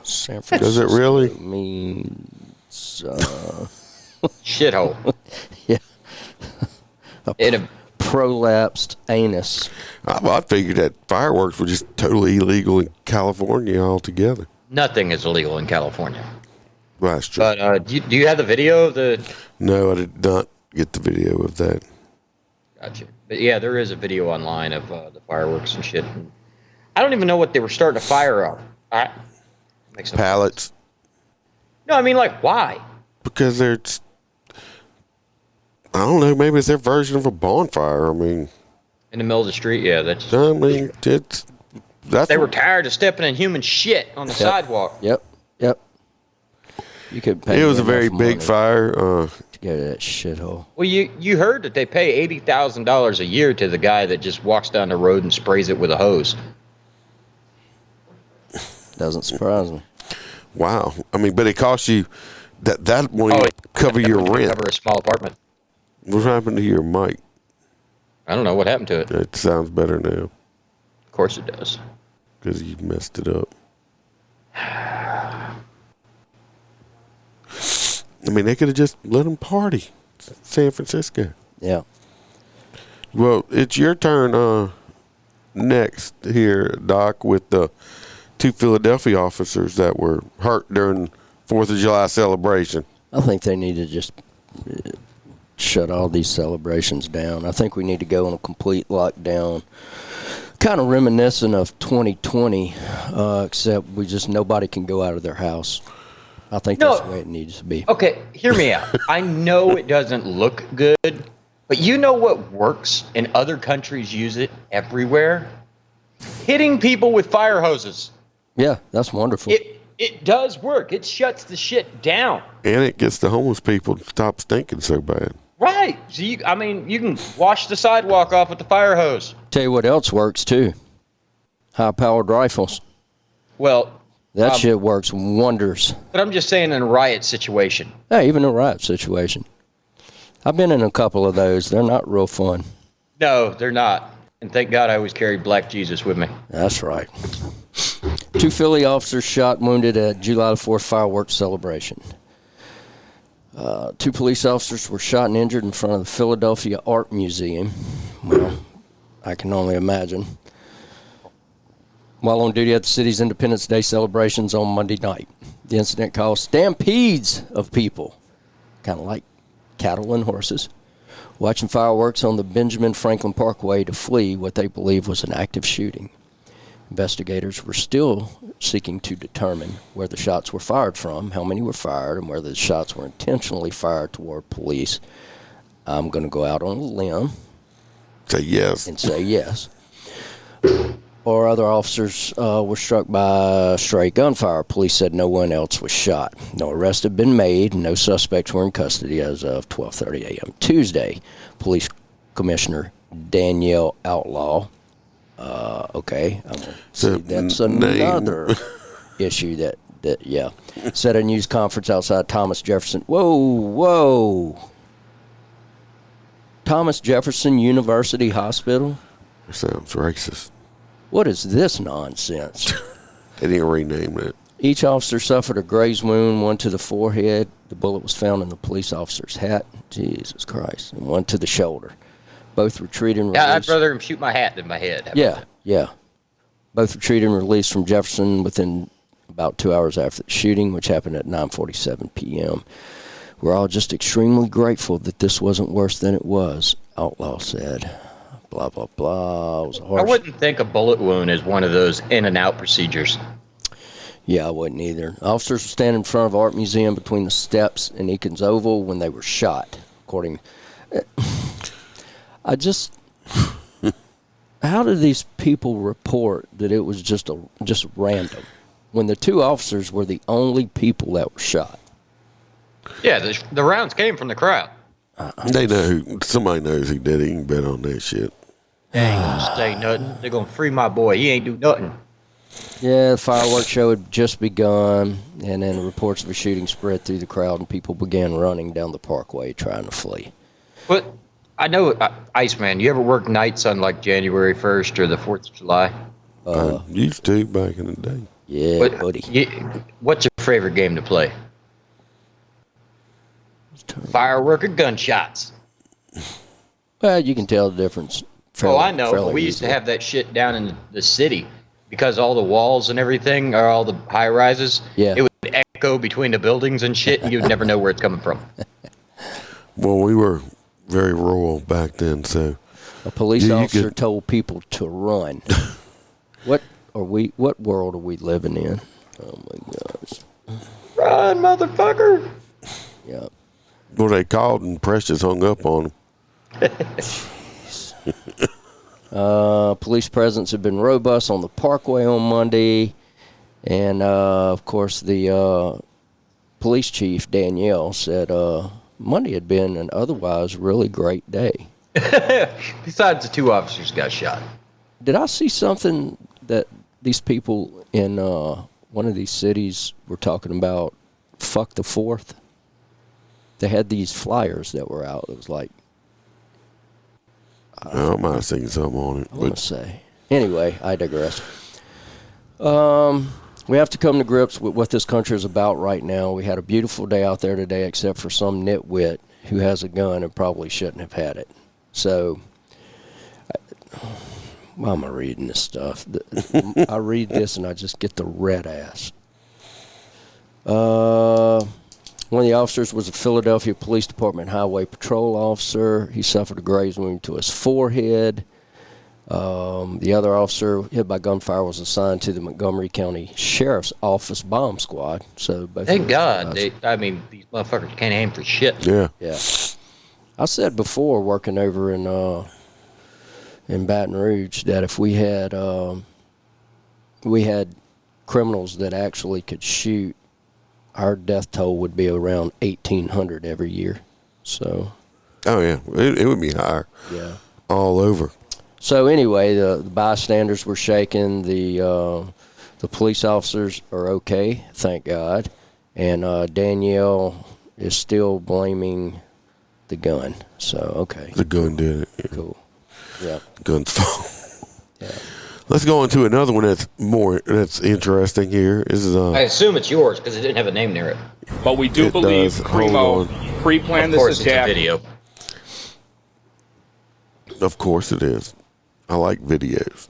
San Francisco Does it really? Means shithole. Yeah. A prolapsed anus. I figured that fireworks were just totally illegal in California altogether. Nothing is illegal in California. Well, that's true. But do you have the video of the? No, I did not get the video of that. Gotcha. But yeah, there is a video online of the fireworks and shit. I don't even know what they were starting to fire up. Makes no Pallets. sense. No, I mean, like, why? Because they're, I don't know, maybe it's their version of a bonfire. I mean, In the middle of the street, yeah. That's. I mean, that's. They were tired of stepping in human shit on the sidewalk. Yep. You could pay It was a enough very big money fire. to go to that shithole. Well, you heard that they pay $80,000 a year to the guy that just walks down the road and sprays it with a hose. Doesn't surprise me. Wow. I mean, but it costs you that won't cover your rent. Cover a small apartment. What happened to your mic? I don't know what happened to it. It sounds better now Of course it does. because you messed it up. I mean, they could have just let them party. San Francisco. Yeah. Well, it's your turn next here, Doc, with the two Philadelphia officers that were hurt during 4th of July celebration. I think they need to just shut all these celebrations down. I think we need to go on a complete lockdown. Kind of reminiscent of 2020, except nobody can go out of their house. I think that's the way it needs to be. Okay, hear me out. I know it doesn't look good, but you know what works and other countries use it everywhere? Hitting people with fire hoses. Yeah, that's wonderful. It does work. It shuts the shit down. And it gets the homeless people to stop stinking so bad. Right. So you can wash the sidewalk off with the fire hose. Tell you what else works too. High-powered rifles. Well, that shit works wonders. But I'm just saying in a riot situation. Yeah, even a riot situation. I've been in a couple of those. They're not real fun. No, they're not. And thank God I always carried Black Jesus with me. That's right. 2 Philly officers shot and wounded at July 4th fireworks celebration. 2 police officers were shot and injured in front of the Philadelphia Art Museum. Well, I can only imagine. While on duty at the city's Independence Day celebrations on Monday night. The incident caused stampedes of people, kind of like cattle and horses, watching fireworks on the Benjamin Franklin Parkway to flee what they believe was an active shooting. Investigators were still seeking to determine where the shots were fired from, how many were fired, and whether the shots were intentionally fired toward police. I'm going to go out on a limb. Say yes. And say yes. Or other officers were struck by stray gunfire. Police said no one else was shot. No arrests have been made. No suspects were in custody as of 12:30 a.m. Tuesday. Police Commissioner Danielle Outlaw. Okay. That's another issue that said at a news conference outside Thomas Jefferson. Whoa. Thomas Jefferson University Hospital? That sounds racist. What is this nonsense? They didn't rename it. Each officer suffered a graze wound, one to the forehead. The bullet was found in the police officer's hat. Jesus Christ. And one to the shoulder. Both were treated and released. Yeah, I'd rather him shoot my hat than my head. Yeah. Both were treated and released from Jefferson within about 2 hours after the shooting, which happened at 9:47 p.m. We're all just extremely grateful that this wasn't worse than it was, Outlaw said. Blah, blah, blah. It was a harsh... I wouldn't think a bullet wound is one of those in and out procedures. Yeah, I wouldn't either. Officers were standing in front of Art Museum between the steps and Eakins Oval when they were shot, according... How did these people report that it was just random when the two officers were the only people that were shot? Yeah, the rounds came from the crowd. They know somebody knows who did it. You can bet on that shit. They ain't gonna say nothing. They're gonna free my boy. He ain't do nothing. Yeah, the fireworks show had just begun, and then reports of a shooting spread through the crowd, and people began running down the parkway trying to flee. But I know, Iceman, you ever work nights on like January 1st or the 4th of July? I used to back in the day. Yeah, buddy. What's your favorite game to play? Firework or gunshots? Well, you can tell the difference. I know. But we used to have that shit down in the city because all the walls and everything are all the high rises. Yeah. It would echo between the buildings and shit, and you'd never know where it's coming from. Well, we were very rural back then, so a police officer told people to run. What world are we living in? Oh my gosh. Run, motherfucker. Yeah. Well, they called and Precious hung up on them. Police presence had been robust on the parkway on Monday, and of course the police chief Danielle said Monday had been an otherwise really great day. Besides the two officers got shot. Did I see something that these people in one of these cities were talking about? Fuck the 4th. They had these flyers that were out. It was like, I might have seen something on it. I want to say. Anyway, I digress. We have to come to grips with what this country is about right now. We had a beautiful day out there today, except for some nitwit who has a gun and probably shouldn't have had it. So, why am I reading this stuff? I read this and I just get the red ass. One of the officers was a Philadelphia Police Department Highway Patrol officer. He suffered a graze wound to his forehead. The other officer hit by gunfire was assigned to the Montgomery County Sheriff's Office bomb squad. So both. Thank God. These motherfuckers can't aim for shit. Yeah. Yeah. I said before, working over in Baton Rouge, that if we had criminals that actually could shoot, our death toll would be around 1,800 every year. So. Oh yeah, it would be higher. Yeah. All over. So anyway, the bystanders were shaken. The police officers are okay, thank God, and Danielle is still blaming the gun. So okay. The gun did it. Yeah. Cool. Yeah. Gun's fault. Yeah. Let's go into another one that's interesting here. This is I assume it's yours because it didn't have a name near it. But we do believe Primo pre-planned this attack. It's a video. Of course it is. I like videos.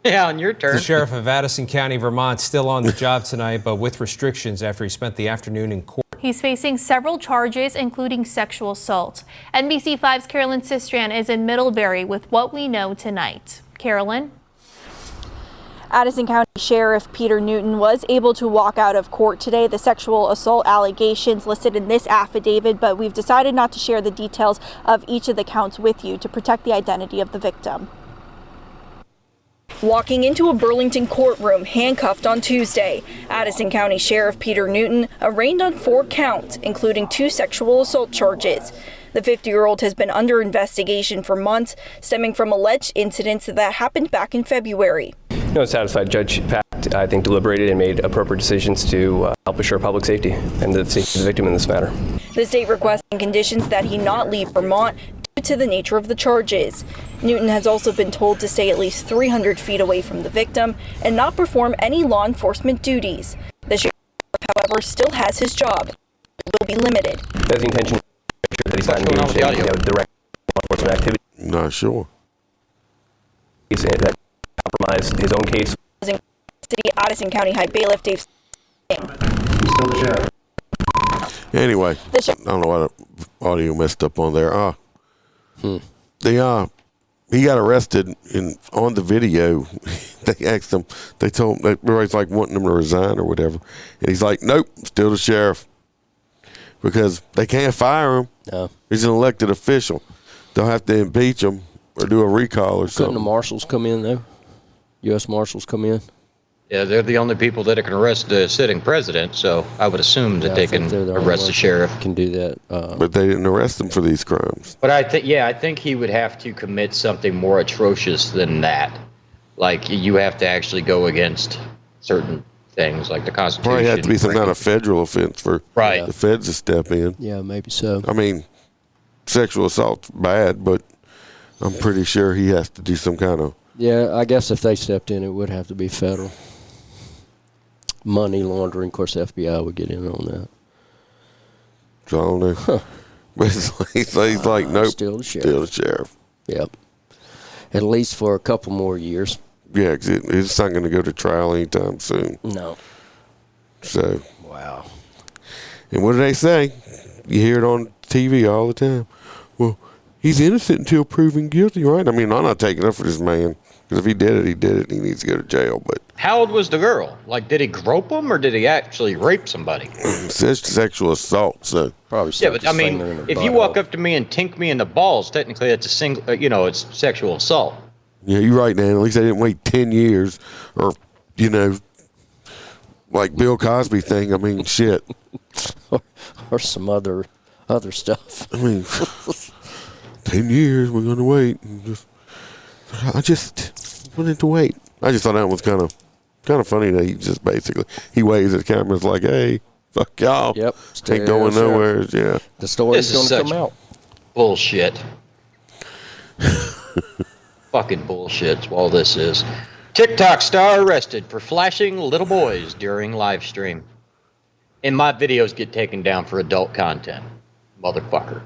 Yeah, on your turn. The sheriff of Addison County, Vermont, still on the job tonight, but with restrictions after he spent the afternoon in court. He's facing several charges, including sexual assault. NBC5's Carolyn Sistran is in Middlebury with what we know tonight. Carolyn? Addison County Sheriff Peter Newton was able to walk out of court today. The sexual assault allegations listed in this affidavit, but we've decided not to share the details of each of the counts with you to protect the identity of the victim. Walking into a Burlington courtroom handcuffed on Tuesday, Addison County Sheriff Peter Newton arraigned on 4 counts, including 2 sexual assault charges. The 50-year-old has been under investigation for months, stemming from alleged incidents that happened back in February. No, satisfied Judge Pat, I think, deliberated and made appropriate decisions to help assure public safety and the safety of the victim in this matter. The state requesting conditions that he not leave Vermont to the nature of the charges. Newton has also been told to stay at least 300 feet away from the victim and not perform any law enforcement duties. The sheriff, however, still has his job. It will be limited. Does the intention that he's not engaged in direct law enforcement activity? Not sure. That compromised his own case. City Addison County High Bailiff Dave. Still the sheriff. Anyway, I don't know why the audio messed up on there. He got arrested, and on the video, they asked him. They told him everybody's like wanting him to resign or whatever, and he's like, "Nope, still the sheriff," because they can't fire him. No. He's an elected official. They'll have to impeach him or do a recall or something. Couldn't the marshals come in though? U.S. Marshals come in. Yeah, they're the only people that can arrest the sitting president, so I would assume that they can arrest the sheriff. Can do that. But they didn't arrest him for these crimes. But I think he would have to commit something more atrocious than that. Like, you have to actually go against certain things, like the Constitution. Probably have to be some kind of federal offense for the feds to step in. Yeah, maybe so. I mean, sexual assault's bad, but I'm pretty sure he has to do some kind of... Yeah, I guess if they stepped in, it would have to be federal. Money laundering, of course, the FBI would get in on that. So I don't know. Huh. But he's like, nope, still the sheriff. Yep. At least for a couple more years. Yeah, because it's not going to go to trial anytime soon. No. So. Wow. And what do they say? You hear it on TV all the time. Well, he's innocent until proven guilty, right? I mean, I'm not taking up for this man. Because if he did it, he did it. He needs to go to jail. But how old was the girl? Like, did he grope him or did he actually rape somebody? It says sexual assault, so probably. Yeah, but I mean, if you walk up to me and tink me in the balls, technically that's it's sexual assault. Yeah, you're right, Dan. At least I didn't wait 10 years, or like Bill Cosby thing. I mean, shit, or some other stuff. I mean, 10 years we're gonna wait. I just wanted to wait. I just thought that was kind of funny that he just basically he waves at the cameras like, "Hey, fuck y'all." Yep. Ain't going nowhere. Yeah. The story's going to come out. Bullshit. Fucking bullshit. All this is. TikTok star arrested for flashing little boys during live stream. And my videos get taken down for adult content. Motherfucker.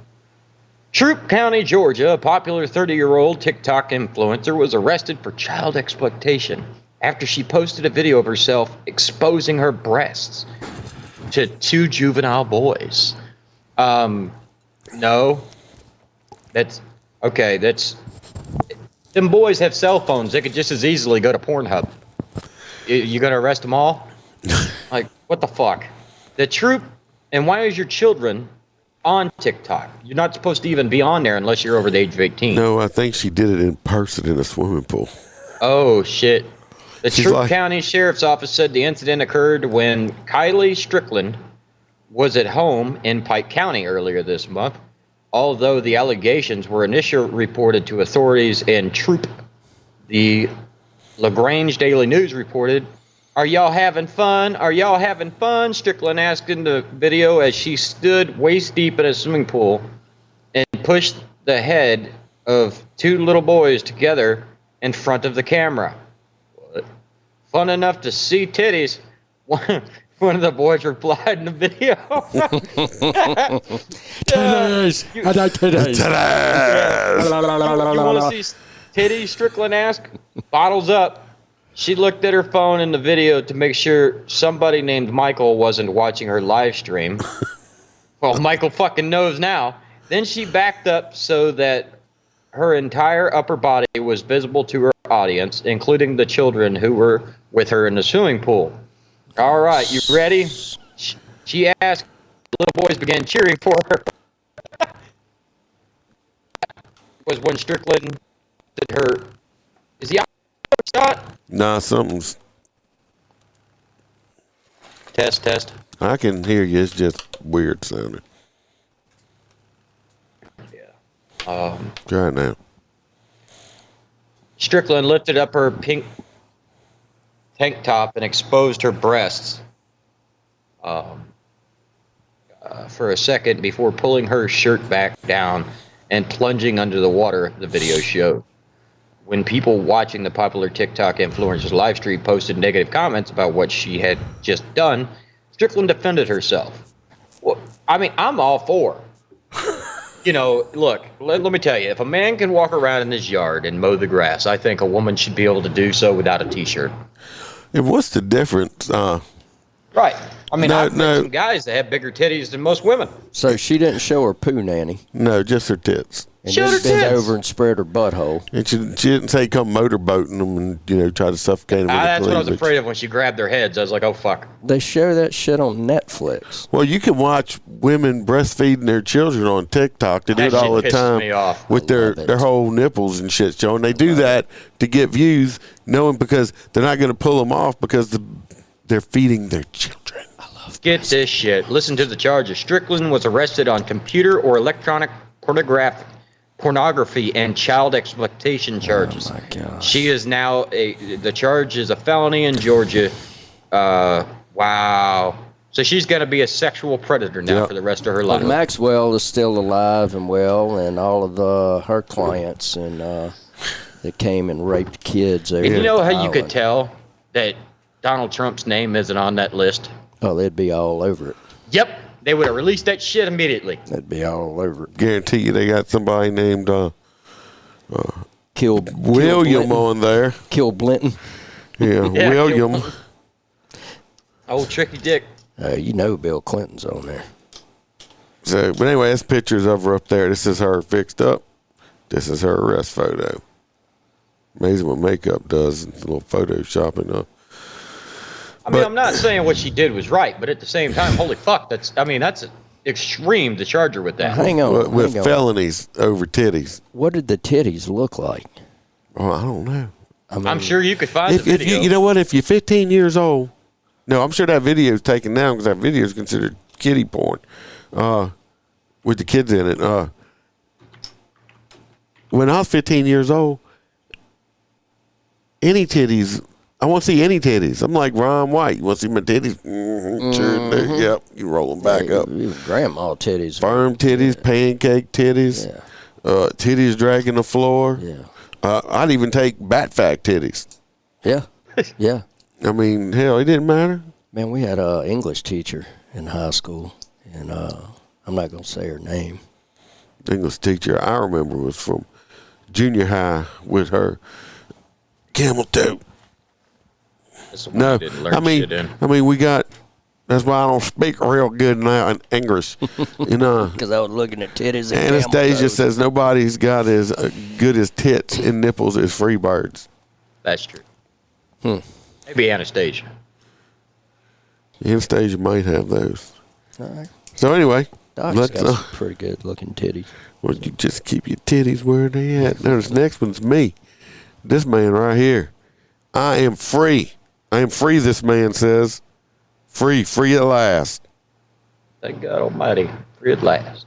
Troup County, Georgia, a popular 30-year-old TikTok influencer was arrested for child exploitation after she posted a video of herself exposing her breasts to 2 juvenile boys. No. That's okay. Them boys have cell phones. They could just as easily go to Pornhub. You gonna arrest them all? Like, what the fuck? The Troup, and why is your children on TikTok? You're not supposed to even be on there unless you're over the age of 18. No, I think she did it in person in a swimming pool. Oh, shit. The Troup County Sheriff's Office said the incident occurred when Kylie Strickland was at home in Pike County earlier this month, although the allegations were initially reported to authorities in Troup. The LaGrange Daily News reported, "Are y'all having fun? Are y'all having fun?" Strickland asked in the video as she stood waist deep in a swimming pool and pushed the head of 2 little boys together in front of the camera. What? Fun enough to see titties. One of the boys replied in the video. Titties! I like titties. Titties! You want to see titties? Strickland asked. Bottles up. She looked at her phone in the video to make sure somebody named Michael wasn't watching her live stream. Well, Michael fucking knows now. Then she backed up so that her entire upper body was visible to her audience, including the children who were with her in the swimming pool. All right, you ready? She asked. The little boys began cheering for her. Was when Strickland did her. Is he on, Scott? Nah, something's. Test. I can hear you. It's just weird sounding. Yeah. Try it now. Strickland lifted up her pink tank top and exposed her breasts for a second before pulling her shirt back down and plunging under the water, the video showed. When people watching the popular TikTok influencer's live stream posted negative comments about what she had just done, Strickland defended herself. Well, I mean, I'm all for. Look, let me tell you, if a man can walk around in his yard and mow the grass, I think a woman should be able to do so without a T-shirt. And what's the difference? Right. I mean, I've met some guys that have bigger titties than most women. So she didn't show her poo nanny. No, just her tits. And Showed her then bent tits. over and spread her butthole. And she didn't say come motorboating them and try to suffocate them. That's what I was afraid of when she grabbed their heads. I was like, oh fuck. They show that shit on Netflix. Well, you can watch women breastfeeding their children on TikTok. They do it all the pisses me time off. with their whole nipples and shit showing. They do that to get views, knowing because they're not going to pull them off because they're feeding their children. Get this shit. Listen to the charges. Strickland was arrested on computer or electronic pornography and child exploitation charges. Oh my gosh. She is now the charge is a felony in Georgia. Wow. So she's going to be a sexual predator now for the rest of her life. But Maxwell is still alive and well, and all of her clients and that came and raped kids. And you know how you could tell that Donald Trump's name isn't on that list? Oh, they'd be all over it. Yep. They would have released that shit immediately. They'd be all over it. Guarantee you they got somebody named William on there. Kill Blinton. Yeah, William. Old Tricky Dick. You know Bill Clinton's on there. So, but anyway, that's pictures of her up there. This is her fixed up. This is her arrest photo. Amazing what makeup does. It's a little photoshopping. I mean, I'm not saying what she did was right, but at the same time, holy fuck, that's extreme to charge her with that. Hang on. With felonies over titties. What did the titties look like? Oh, I don't know. I'm sure you could find the video. You know what? If you're 15 years old, no, I'm sure that video is taken down because that video is considered kiddie porn with the kids in it. When I was 15 years old, any titties, I want to see any titties. I'm like Ron White. You want to see my titties? Mm-hmm. Sure do. Yep. You roll them back up. Grandma titties. Firm titties, pancake titties, titties dragging the floor. Yeah. I'd even take bat fact titties. Yeah. Yeah. I mean, hell, it didn't matter. Man, we had an English teacher in high school, and I'm not going to say her name. The English teacher I remember was from junior high with her camel toe. No, I mean, we got. That's why I don't speak real good now in English. Because I was looking at titties. And Anastasia says nobody's got as good as tits and nipples as Freebirds. That's true. Maybe Anastasia. Anastasia might have those. All right. So anyway, Doc's got some pretty good looking titties. Well, you just keep your titties where they at. Now, this next one's me. This man right here. I am free. I am free, this man says. Free at last. Thank God Almighty, free at last.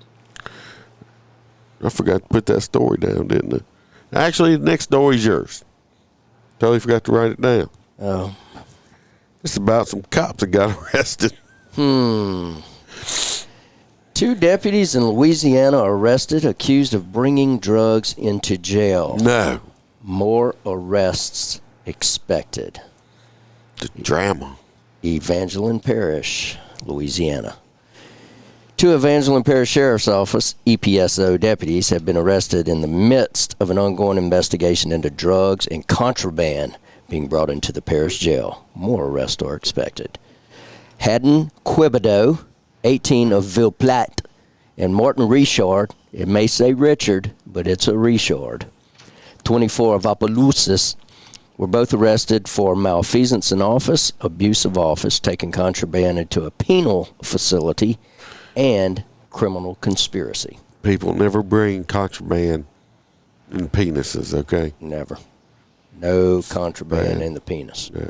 I forgot to put that story down, didn't I? Actually, the next story's yours. Totally forgot to write it down. Oh. It's about some cops that got arrested. 2 deputies in Louisiana arrested, accused of bringing drugs into jail. No. More arrests expected. The drama. Evangeline Parish, Louisiana. 2 Evangeline Parish Sheriff's Office, EPSO deputies, have been arrested in the midst of an ongoing investigation into drugs and contraband being brought into the parish jail. More arrests are expected. Haddon Quibido, 18 of Ville Platte, and Martin Richard, it may say Richard, but it's a Richard, 24 of Opelousas, were both arrested for malfeasance in office, abuse of office, taking contraband into a penal facility, and criminal conspiracy. People never bring contraband in penises, okay? Never. No contraband in the penis. Yeah.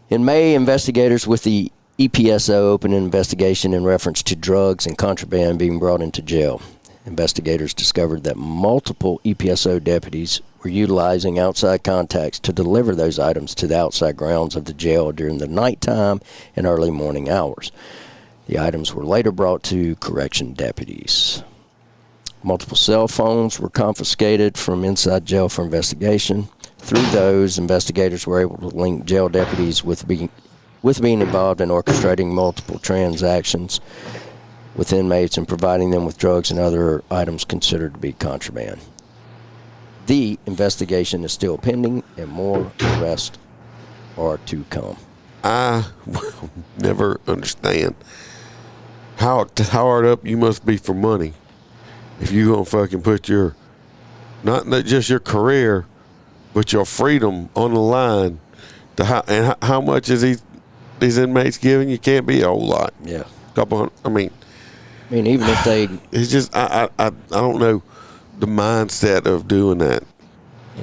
In May, investigators with the EPSO opened an investigation in reference to drugs and contraband being brought into jail. Investigators discovered that multiple EPSO deputies were utilizing outside contacts to deliver those items to the outside grounds of the jail during the nighttime and early morning hours. The items were later brought to correction deputies. Multiple cell phones were confiscated from inside jail for investigation. Through those, investigators were able to link jail deputies with being involved in orchestrating multiple transactions with inmates and providing them with drugs and other items considered to be contraband. The investigation is still pending, and more arrests are to come. I will never understand how hard up you must be for money if you're going to fucking put your, not just your career, but your freedom on the line. How much is these inmates giving? You can't be a whole lot. Yeah. Couple hundred, I mean, even if they... It's just, I don't know the mindset of doing that.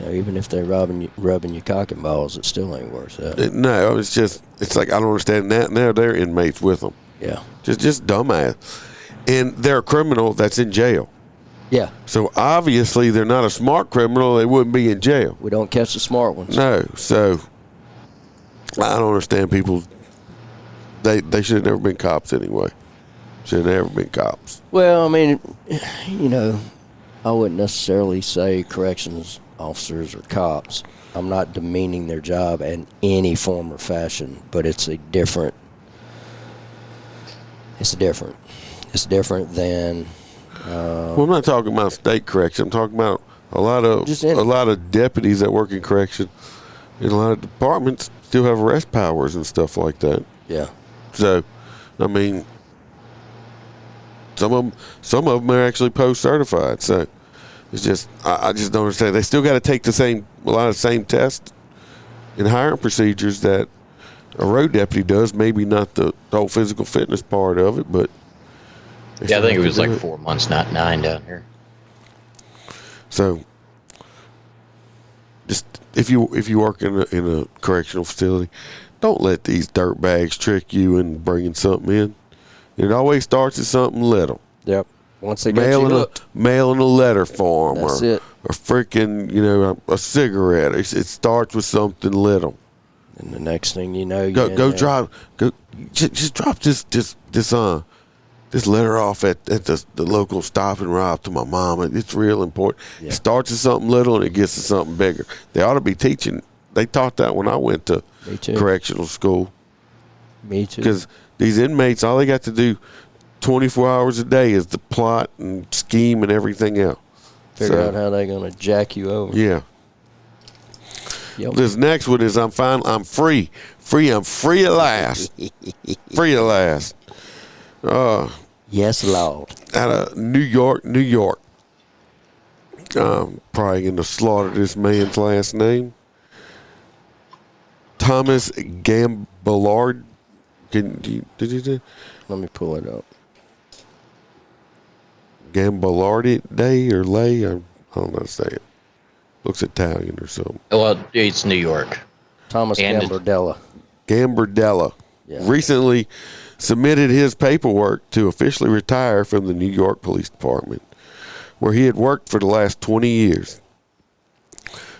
Even if they're rubbing your cock and balls, it still ain't worth that. No, it's like, I don't understand that. Now they're inmates with them. Yeah. Just dumbass. And they're a criminal that's in jail. Yeah. So obviously they're not a smart criminal. They wouldn't be in jail. We don't catch the smart ones. No. So I don't understand people. They should have never been cops anyway. Should have never been cops. Well, I mean, I wouldn't necessarily say corrections officers or cops. I'm not demeaning their job in any form or fashion, but it's different than well, I'm not talking about state correction. I'm talking about a lot of deputies that work in correction in a lot of departments still have arrest powers and stuff like that. Yeah. So, I mean, some of them are actually post certified. So it's just, I just don't understand. They still got to take a lot of the same tests and hiring procedures that a road deputy does. Maybe not the whole physical fitness part of it, but yeah, I think it was like 4 months, not 9 down here. So, just if you work in a correctional facility, don't let these dirtbags trick you into bringing something in. It always starts at something little. Yep. Once they get you hooked. Mailing a letter form, That's it. or freaking a cigarette. It starts with something little. And the next thing you know, just drop this letter off at the local stop and rob to my mom. It's real important. Yeah. It starts at something little and it gets to something bigger. They ought to be teaching. They taught that when I went to correctional school. Me too. Because these inmates, all they got to do 24 hours a day is to plot and scheme and everything else. Figure out how they're going to jack you over. Yeah. Yep. This next one is I'm free. I'm free at last. Free at last. Yes, Lord. Out of New York. Probably going to slaughter this man's last name. Thomas Gambillard. Did you do? Let me pull it up. Gambillardi Day or Lay? I don't know how to say it. Looks Italian or something. Well, it's New York. Thomas Gambardella. Gambardella. Yeah. Recently submitted his paperwork to officially retire from the New York Police Department, where he had worked for the last 20 years.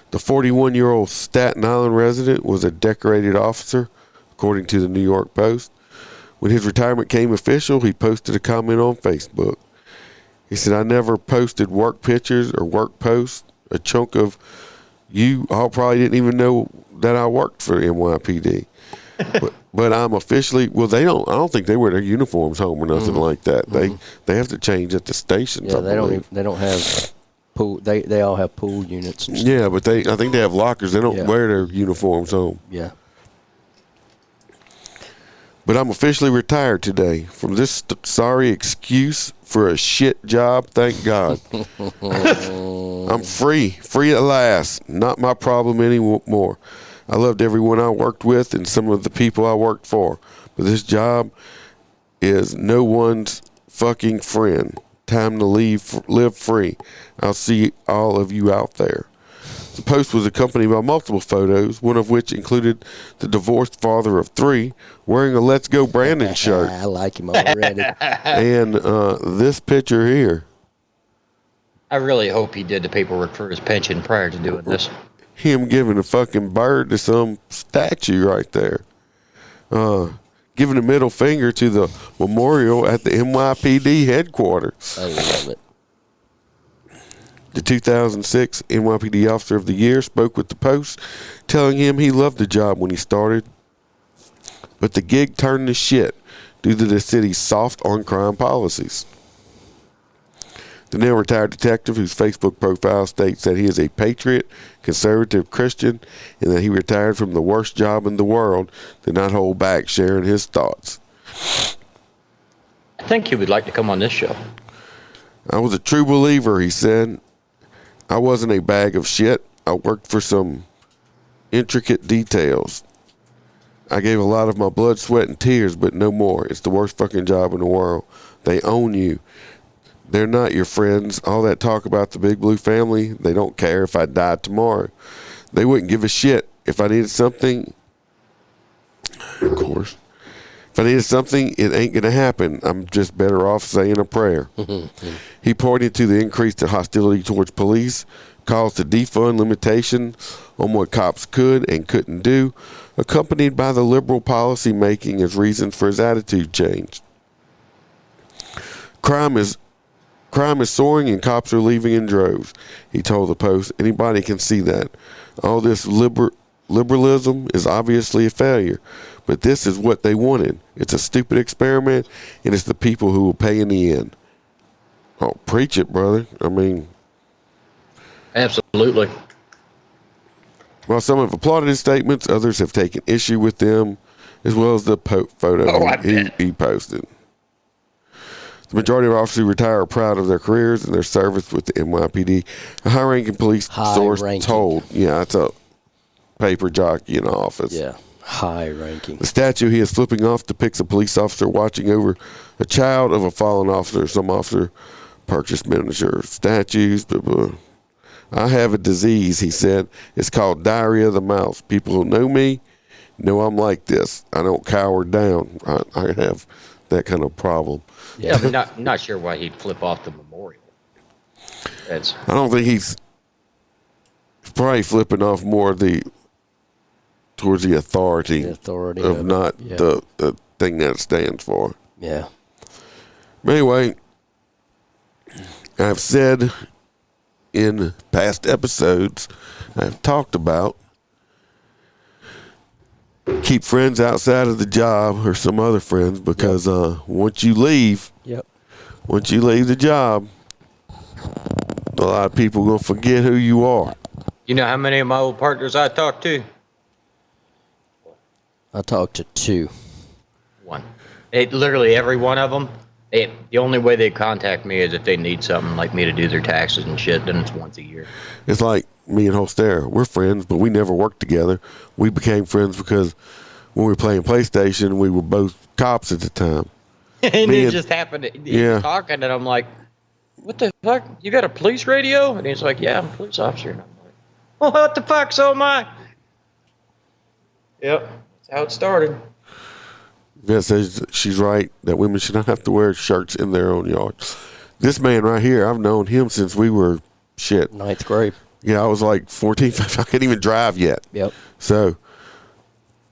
The 41-year-old Staten Island resident was a decorated officer, according to the New York Post. When his retirement came official, he posted a comment on Facebook. He said, "I never posted work pictures or work posts. A chunk of you all probably didn't even know that I worked for NYPD." But I'm officially, I don't think they wear their uniforms home or nothing like that. They have to change at the station. Yeah, they don't have pool. They all have pool units and stuff. Yeah, but I think they have lockers. They don't wear their uniforms home. Yeah. But I'm officially retired today from this sorry excuse for a shit job. Thank God. I'm free at last. Not my problem anymore. I loved everyone I worked with and some of the people I worked for. But this job is no one's fucking friend. Time to live free. I'll see all of you out there. The post was accompanied by multiple photos, one of which included the divorced father of 3 wearing a Let's Go Brandon shirt. I like him already. And this picture here. I really hope he did the paperwork for his pension prior to doing this. Him giving a fucking bird to some statue right there. Giving a middle finger to the memorial at the NYPD headquarters. I love it. The 2006 NYPD Officer of the Year spoke with the Post, telling him he loved the job when he started, but the gig turned to shit due to the city's soft on-crime policies. The now retired detective, whose Facebook profile states that he is a patriot, conservative Christian, and that he retired from the worst job in the world, did not hold back sharing his thoughts. I think he would like to come on this show. I was a true believer, he said. I wasn't a bag of shit. I worked for some intricate details. I gave a lot of my blood, sweat, and tears, but no more. It's the worst fucking job in the world. They own you. They're not your friends. All that talk about the Big Blue family, they don't care if I died tomorrow. They wouldn't give a shit if I needed something. Of course. If I needed something, it ain't going to happen. I'm just better off saying a prayer. He pointed to the increased hostility towards police, calls to defund limitation on what cops could and couldn't do, accompanied by the liberal policy making as reasons for his attitude change. Crime is soaring and cops are leaving in droves, he told the Post. Anybody can see that. All this liberalism is obviously a failure, but this is what they wanted. It's a stupid experiment, and it's the people who will pay in the end. Oh, preach it, brother. I mean... Absolutely. While some have applauded his statements, others have taken issue with them, as well as the photo he posted. The majority of officers who retire are proud of their careers and their service with the NYPD. A high-ranking police source told, it's a paper jockey in the office. Yeah, high-ranking. The statue he is flipping off depicts a police officer watching over a child of a fallen officer. Some officer purchased miniature statues. I have a disease, he said. It's called diarrhea of the mouth. People who know me know I'm like this. I don't cower down. I have that kind of problem. Yeah, but not sure why he'd flip off the memorial. I don't think he's probably flipping off more towards the authority of not the thing that it stands for. Yeah. But anyway, I've said in past episodes, I've talked about keep friends outside of the job or some other friends because once you leave the job, a lot of people are going to forget who you are. You know how many of my old partners I talked to? I talked to 2. One. Literally every one of them. The only way they contact me is if they need something like me to do their taxes and shit, then it's once a year. It's like me and Holster. We're friends, but we never worked together. We became friends because when we were playing PlayStation, we were both cops at the time. And it just happened. He was talking, and I'm like, what the fuck? You got a police radio? And he's like, yeah, I'm a police officer. And I'm like, well, what the fuck? So am I. Yep. That's how it started. Yvette says she's right that women should not have to wear shirts in their own yard. This man right here, I've known him since we were 9th grade. Yeah, I was like 14, 15. I couldn't even drive yet. Yep. So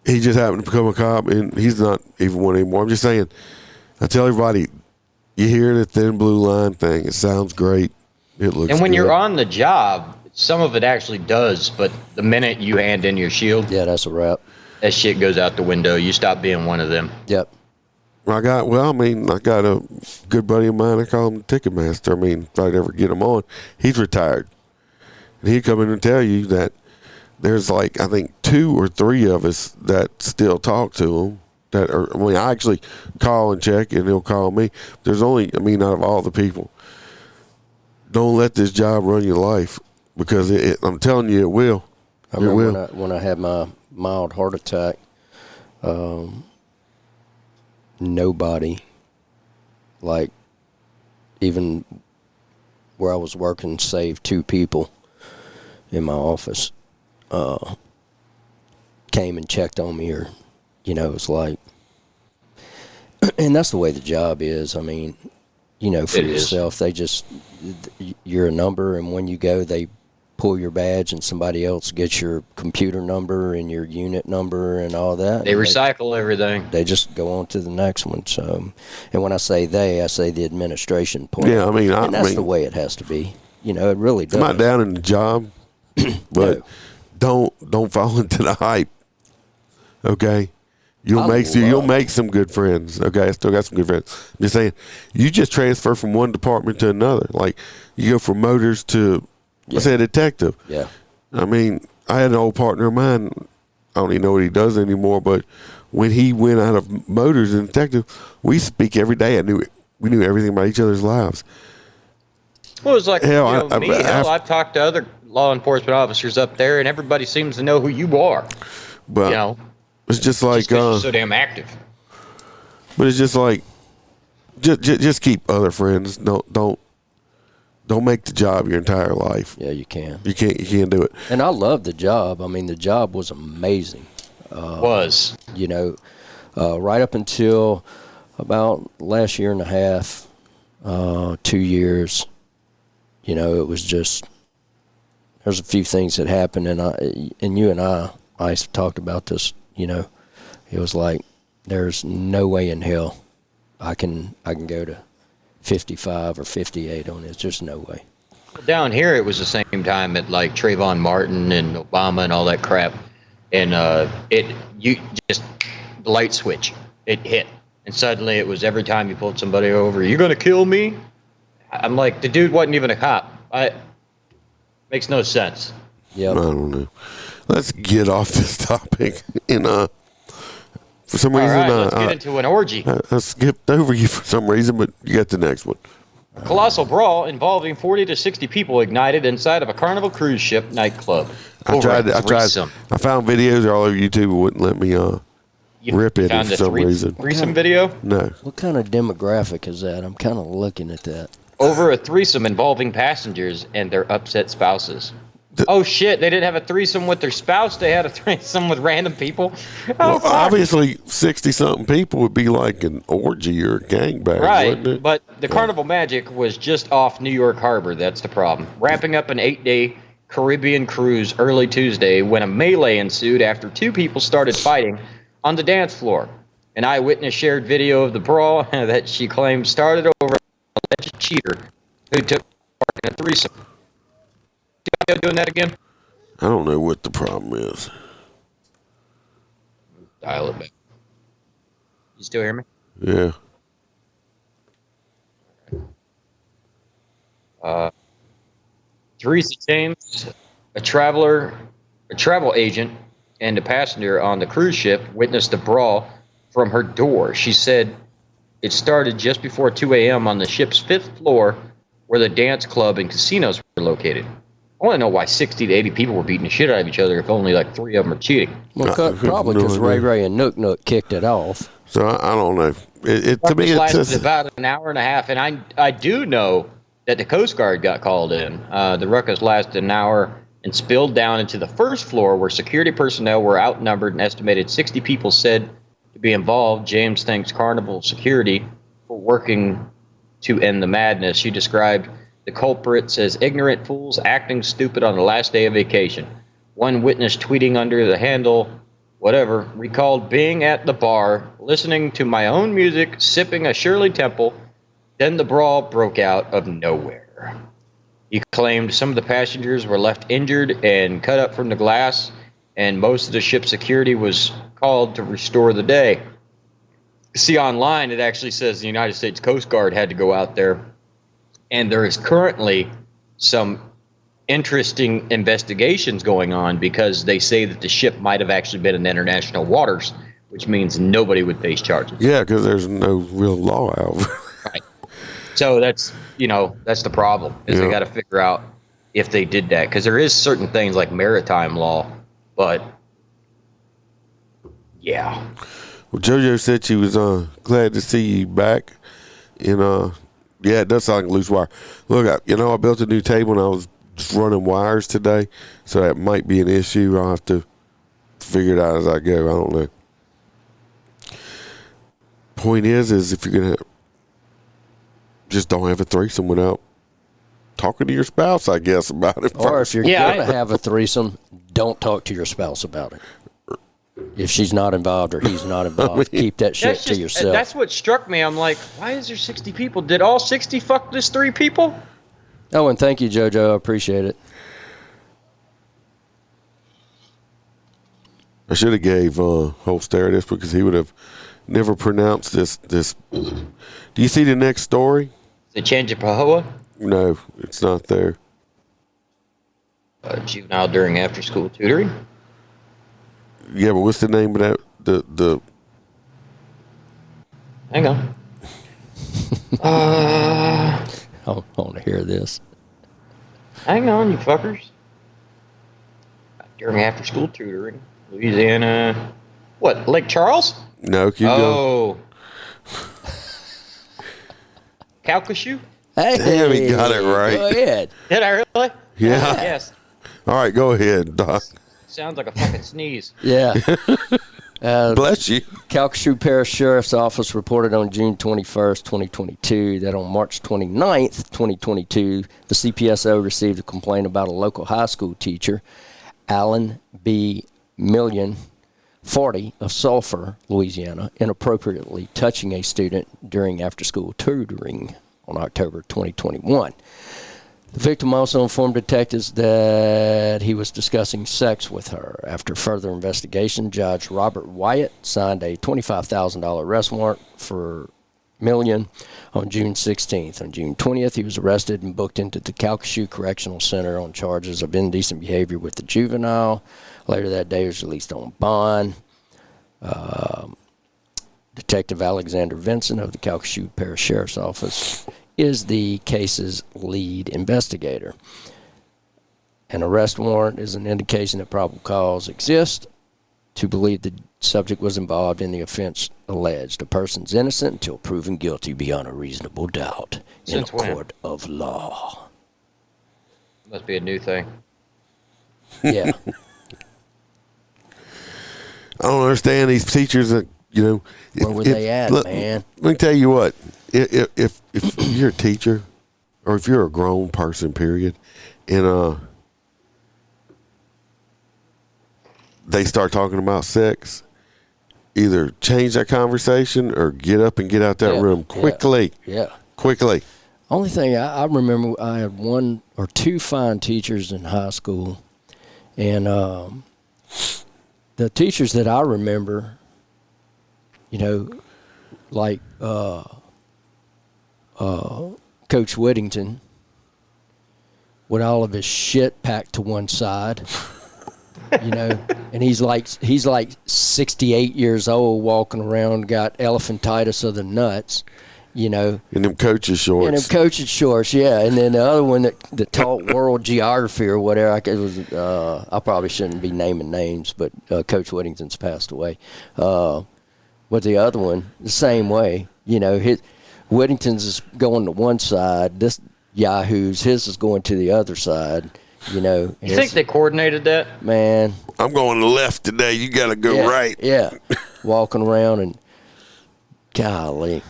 he just happened to become a cop, and he's not even one anymore. I'm just saying, I tell everybody, you hear the thin blue line thing. It sounds great. It looks And when good. you're on the job, some of it actually does, but the minute you hand in your shield, that's a wrap. That shit goes out the window. You stop being one of them. Yep. I got a good buddy of mine. I call him the Ticketmaster. I mean, if I'd ever get him on, he's retired. And he'd come in and tell you that there's I think 2 or 3 of us that still talk to him. I actually call and check, and he'll call me. There's only, out of all the people, don't let this job run your life because I'm telling you, it will. I remember when I had my mild heart attack, nobody, even where I was working, save 2 people in my office, came and checked on me, or, it's like, and that's the way the job is. For yourself, you're a number, and when you go, they pull your badge and somebody else gets your computer number and your unit number and all that. They recycle everything. They just go on to the next one. So, and when I say they, I say the administration point. Yeah, and that's the way it has to be. You know, it really does. I'm not down in the job, but don't fall into the hype. Okay, you'll make some good friends. Okay, I still got some good friends. I'm just saying, you just transfer from one department to another. Like you go from motors to, let's say, a detective. Yeah. I mean, I had an old partner of mine. I don't even know what he does anymore, but when he went out of motors and detective, we speak every day. We knew everything about each other's lives. Well, it was like I've talked to other law enforcement officers up there, and everybody seems to know who you are. But it's just like you're so damn active. But it's just like just keep other friends. Don't make the job your entire life. Yeah, you can. You can't do it. And I love the job. I mean, the job was amazing. You know, right up until about last year and a half, 2 years. You know, it was just, there's a few things that happened, and you and I talked about this. You know, it was like there's no way in hell I can go to 55 or 58 on it. It's just no way. Down here, it was the same time at like Trayvon Martin and Obama and all that crap, and the light switch, it hit, and suddenly it was every time you pulled somebody over, you're gonna kill me. I'm like, the dude wasn't even a cop. Makes no sense. Yeah. I don't know. Let's get off this topic. And for some reason, let's get into an orgy. I skipped over you for some reason, but you got the next one. A colossal brawl involving 40 to 60 people ignited inside of a Carnival cruise ship nightclub. I found videos all over YouTube. It wouldn't let me rip it for some reason. Threesome video? No. What kind of demographic is that? I'm kind of looking at that. Over a threesome involving passengers and their upset spouses. Oh shit, they didn't have a threesome with their spouse, they had a threesome with random people. Obviously 60-something people would be like an orgy or a gangbang, right, wouldn't it? But the Carnival Magic was just off New York Harbor, that's the problem. Wrapping up an 8-day Caribbean cruise early Tuesday when a melee ensued after two people started fighting on the dance floor. An eyewitness shared video of the brawl that she claimed started over an alleged cheater who took part in a threesome. Doing that again? I don't know what the problem is. Dial it back. You still hear me? Yeah. Teresa James, a travel agent, and a passenger on the cruise ship witnessed the brawl from her door. She said it started just before 2 a.m. on the ship's 5th floor where the dance club and casinos were located. I want to know why 60 to 80 people were beating the shit out of each other if only like 3 of them are cheating. Well, probably because Ray Ray and Nook Nook kicked it off. So I don't know. To me, it lasted about an hour and a half, and I do know that the Coast Guard got called in. The ruckus lasted an hour and spilled down into the first floor where security personnel were outnumbered and estimated 60 people said to be involved. James thanks Carnival Security for working to end the madness. She described the culprits as ignorant fools acting stupid on the last day of vacation. One witness tweeting under the handle, whatever, recalled being at the bar, listening to my own music, sipping a Shirley Temple. Then the brawl broke out of nowhere. He claimed some of the passengers were left injured and cut up from the glass, and most of the ship's security was called to restore the day. See, online it actually says the United States Coast Guard had to go out there. And there is currently some interesting investigations going on because they say that the ship might have actually been in international waters, which means nobody would face charges. Yeah, because there's no real law out. Right. So that's the problem is they got to figure out if they did that because there is certain things like maritime law, but yeah. Well, JoJo said she was glad to see you back, and yeah, it does sound like a loose wire. Look, I built a new table and I was just running wires today, so that might be an issue. I'll have to figure it out as I go. I don't know. Point is if you're going to just don't have a threesome without talking to your spouse, I guess, about it. Or if you're going to have a threesome, don't talk to your spouse about it. If she's not involved or he's not involved, keep that shit to yourself. That's what struck me. I'm like, why is there 60 people? Did all 60 fuck this 3 people? Oh, and thank you, JoJo. I appreciate it. I should have gave Holster this because he would have never pronounced this. Do you see the next story? The change of Pahoa? No, it's not there. Juvenile during after-school tutoring? Yeah, but what's the name of that? The Hang on. I want to hear this. Hang on, you fuckers. During after-school tutoring, Louisiana. What, Lake Charles? No, keep going. Calcasieu? Hey, damn, he got it right. Go ahead. Did I really? Yeah. Yes. All right, go ahead, Doc. Sounds like a fucking sneeze. Yeah. Bless you. Calcasieu Parish Sheriff's Office reported on June 21st, 2022, that on March 29th, 2022, the CPSO received a complaint about a local high school teacher, Alan B. Million, 40, of Sulphur, Louisiana, inappropriately touching a student during after-school tutoring on October 2021. The victim also informed detectives that he was discussing sex with her. After further investigation, Judge Robert Wyatt signed a $25,000 arrest warrant for Million on June 16th. On June 20th, he was arrested and booked into the Calcasieu Correctional Center on charges of indecent behavior with the juvenile. Later that day, he was released on bond. Detective Alexander Vincent of the Calcasieu Parish Sheriff's Office is the case's lead investigator. An arrest warrant is an indication that probable cause exists to believe the subject was involved in the offense alleged. A person's innocent until proven guilty beyond a reasonable doubt in a court of law. Must be a new thing. Yeah. I don't understand these teachers that, Where were they at, man? Let me tell you what. If you're a teacher, or if you're a grown person, period, and they start talking about sex, either change that conversation or get up and get out that room quickly. Yeah. Quickly. Only thing I remember, I had one or two fine teachers in high school, and the teachers that I remember, like Coach Whittington, with all of his shit packed to one side, and he's like 68 years old, walking around, got elephantitis of the nuts, In them coaches shorts. Yeah. And then the other one that taught world geography or whatever, I probably shouldn't be naming names, but Coach Whittington's passed away. But the other one, the same way, Whittington's is going to one side. This Yahoo's, his is going to the other side. You think they coordinated that? Man, I'm going left today. You got to go right. Yeah, walking around and golly,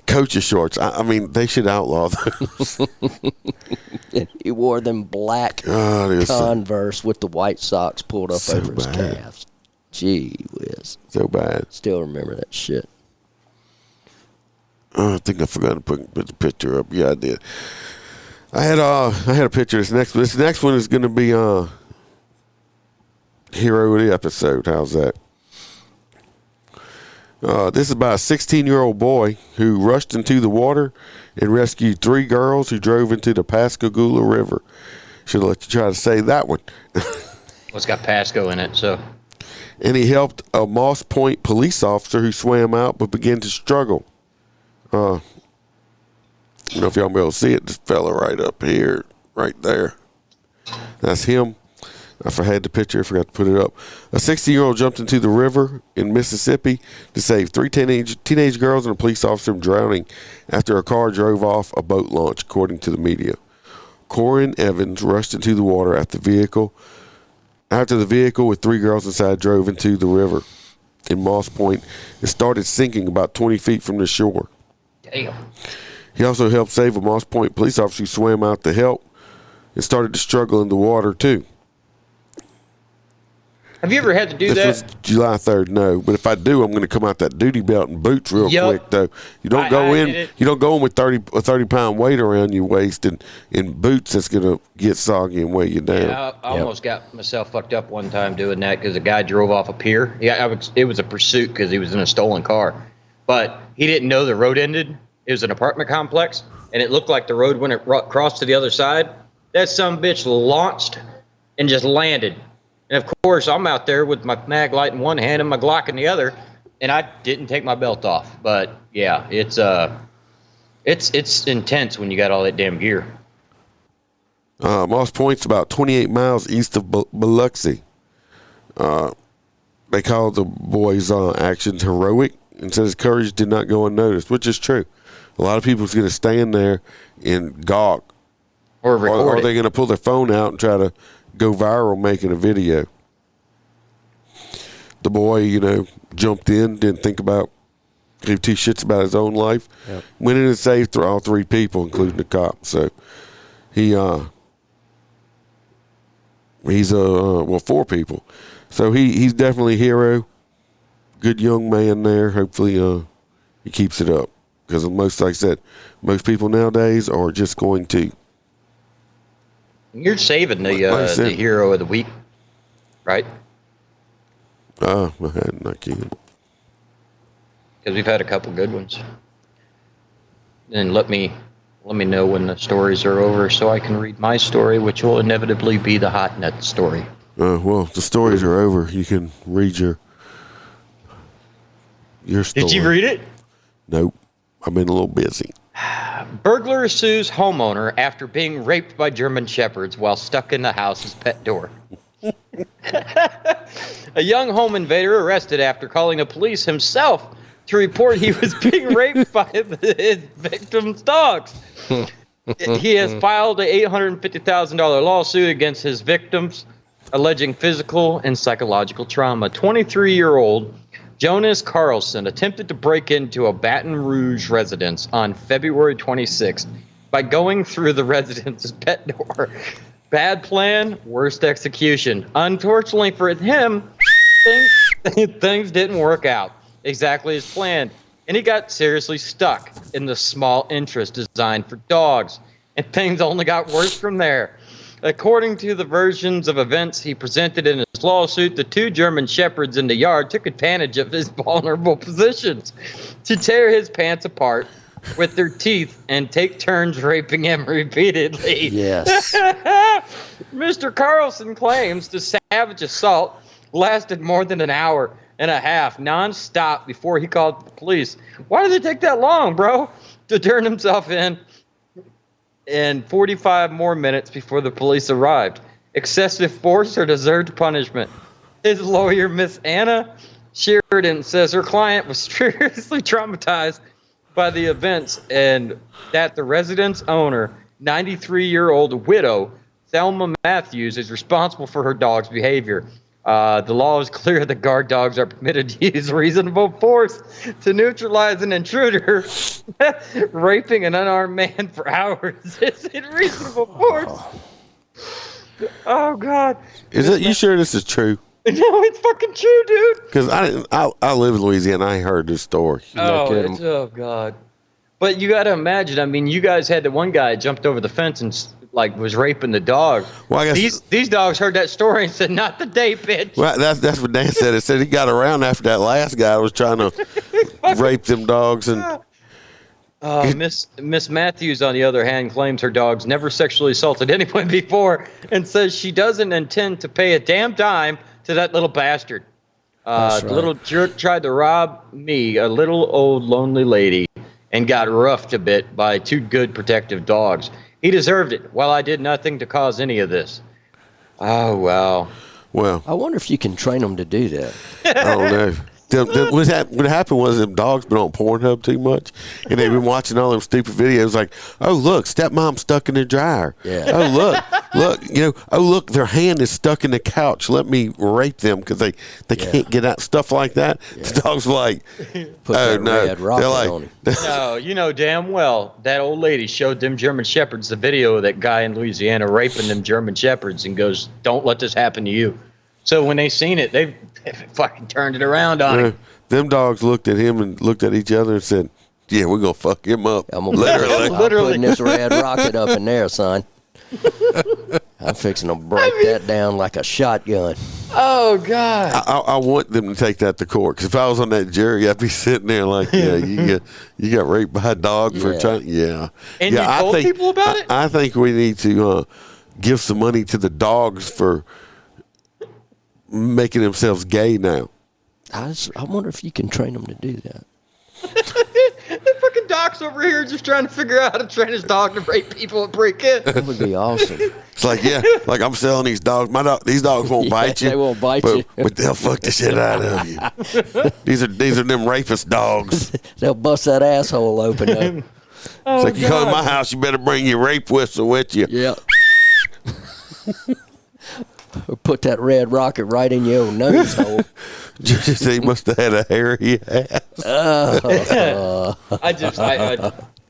coaches shorts. I mean, they should outlaw those. He wore them black Converse with the white socks pulled up over his calves. Gee whiz. So bad. Still remember that shit. I think I forgot to put the picture up. Yeah, I did. I had a picture. This next one is going to be hero of the episode. How's that? This is about a 16-year-old boy who rushed into the water and rescued 3 girls who drove into the Pascagoula River. Should have let you try to say that one. Well, it's got Pasco in it, so. And he helped a Moss Point police officer who swam out but began to struggle. I don't know if y'all be able to see it. This fella right up here, right there. That's him. I had the picture. I forgot to put it up. A 16-year-old jumped into the river in Mississippi to save 3 teenage girls and a police officer from drowning after a car drove off a boat launch, according to the media. Corin Evans rushed into the water after the vehicle with 3 girls inside drove into the river in Moss Point. It started sinking about 20 feet from the shore. Damn. He also helped save a Moss Point police officer who swam out to help and started to struggle in the water, too. Have you ever had to do this that? was July 3rd. No, but if I do, I'm going to come out that duty belt and boots real quick. Though you don't go in, you don't go in with a 30-pound weight around your waist and in boots that's going to get soggy and weigh you down. Yeah, I almost got myself fucked up one time doing that because a guy drove off a pier. Yeah, it was a pursuit because he was in a stolen car, but he didn't know the road ended. It was an apartment complex, and it looked like the road went across to the other side. That son of a bitch launched and just landed. And of course, I'm out there with my mag light in one hand and my Glock in the other, and I didn't take my belt off. But yeah, it's intense when you got all that damn gear. Moss Point's about 28 miles east of Biloxi. They called the boys' actions heroic and said his courage did not go unnoticed, which is true. A lot of people's going to stand there and gawk, or record or are they going to pull their phone out and try to go viral making a video? The boy, jumped in, didn't think about, gave two shits about his own life. Yep. Went in and saved all three people, including the cop. So he's four people. So he's definitely a hero. Good young man there. Hopefully he keeps it up, because like I said, most people nowadays are just going to. You're saving the hero of the week, right? I can't. Because we've had a couple good ones. And let me know when the stories are over so I can read my story, which will inevitably be the hot nut story. Well, the stories are over. You can read your story. Did you read it? Nope. I've been a little busy. Burglar sues homeowner after being raped by German Shepherds while stuck in the house's pet door. A young home invader arrested after calling the police himself to report he was being raped by his victim's dogs. He has filed a $850,000 lawsuit against his victims, alleging physical and psychological trauma. 23-year-old Jonas Carlson attempted to break into a Baton Rouge residence on February 26th by going through the resident's pet door. Bad plan, worst execution. Unfortunately for him, things didn't work out exactly as planned, and he got seriously stuck in the small entrance designed for dogs, and things only got worse from there. According to the versions of events he presented in his lawsuit, the two German Shepherds in the yard took advantage of his vulnerable positions to tear his pants apart with their teeth and take turns raping him repeatedly. Yes. Mr. Carlson claims the savage assault lasted more than an hour and a half nonstop before he called the police. Why did it take that long, bro? To turn himself in, and 45 more minutes before the police arrived. Excessive force or deserved punishment? His lawyer, Miss Anna Sheridan, says her client was seriously traumatized by the events and that the residence owner, 93-year-old widow Thelma Matthews, is responsible for her dog's behavior. The law is clear that guard dogs are permitted to use reasonable force to neutralize an intruder. Raping an unarmed man for hours isn't reasonable force. Oh, God. Is it? You sure this is true? No, it's fucking true, dude. Because I live in Louisiana. I heard this story. Oh, God. But you got to imagine. I mean, you guys had the one guy jumped over the fence and was raping the dog. Well, I guess these dogs heard that story and said, "Not today, bitch." Well, that's what Dan said. It said he got around after that last guy was trying to rape them dogs. And Miss Matthews, on the other hand, claims her dog's never sexually assaulted anyone before, and says she doesn't intend to pay a damn dime to that little bastard. The little jerk tried to rob me, a little old lonely lady, and got roughed a bit by two good protective dogs. He deserved it, while I did nothing to cause any of this. Oh, wow. Well, I wonder if you can train them to do that. I don't know. What happened was them dogs been on Pornhub too much, and they've been watching all them stupid videos like, oh, look, stepmom's stuck in the dryer. Yeah. Oh, look, their hand is stuck in the couch. Let me rape them because they can't get out. Stuff like that. Yeah. The dog's like, Put red rocket on him. No, you know damn well that old lady showed them German Shepherds the video of that guy in Louisiana raping them German Shepherds and goes, don't let this happen to you. So when they seen it, they fucking turned it around on him. Them dogs looked at him and looked at each other and said, "Yeah, we're gonna fuck him up." I'm gonna literally. I'm putting this red rocket up in there, son. I'm fixing to break that down like a shotgun. Oh God! I want them to take that to court, because if I was on that jury, I'd be sitting there like, "Yeah, you got raped by a dog for trying." Yeah, and yeah. you told people about it. I think we need to give some money to the dogs for making themselves gay now. I wonder if you can train them to do that. The fucking doc's over here just trying to figure out how to train his dog to rape people and break in. That would be awesome. It's like, like I'm selling these dogs. These dogs won't bite you. They won't bite you, but they'll fuck the shit out of you. These are them rapist dogs. They'll bust that asshole open. Though. It's like, you come to my house, you better bring your rape whistle with you. Yeah. Or put that red rocket right in your nose hole. He must have had a hairy ass.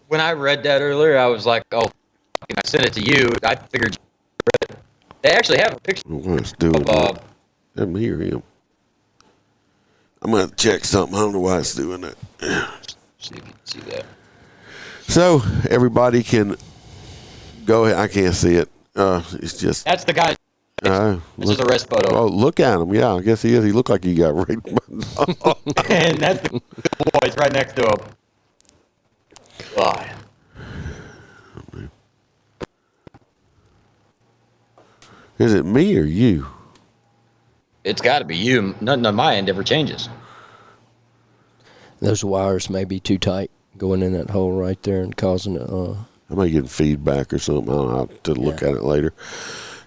When I read that earlier, I was like, oh, I sent it to you. I figured they actually have a picture. Let's do it. Let me hear him. I'm going to check something. I don't know why it's doing that. See if you can see that. So, everybody can go ahead. I can't see it. It's just. That's the guy. This is a rest photo. Oh, look at him. Yeah, I guess he is. He looked like he got raped. And that's the boys right next to him. God. Is it me or you? It's got to be you. Nothing on my end ever changes. Those wires may be too tight going in that hole right there and causing it. I may get feedback or something. I don't know. I'll have to look at it later.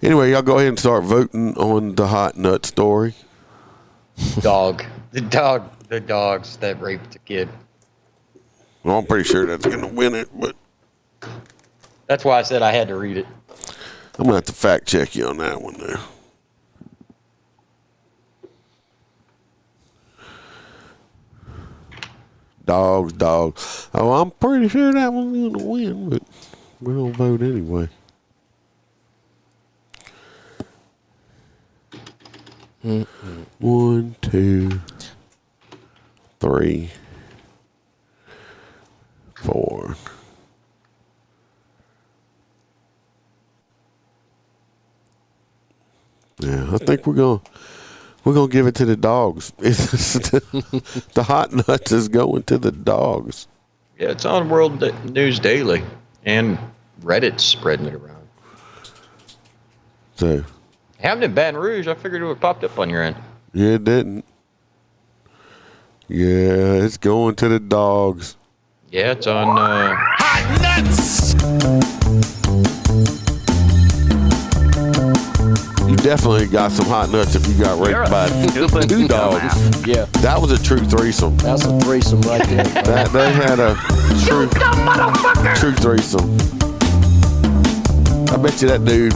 Anyway, y'all go ahead and start voting on the hot nut story. The dogs that raped the kid. Well, I'm pretty sure that's going to win it, but that's why I said I had to read it. I'm going to have to fact check you on that one there. Dogs. Oh, I'm pretty sure that one's going to win, but we're going to vote anyway. Mm-mm. 1, 2, 3, 4. Yeah, I think we're gonna give it to the dogs. The hot nuts is going to the dogs. Yeah, it's on World News Daily, and Reddit's spreading it around. So, having in Baton Rouge, I figured it would have popped up on your end. Yeah, it didn't. Yeah, it's going to the dogs. Yeah, it's on. Hot nuts. You definitely got some hot nuts if you got raped by 2 dogs. Yeah, that was a true threesome. That's a threesome right there. They had a true threesome. I bet you that dude.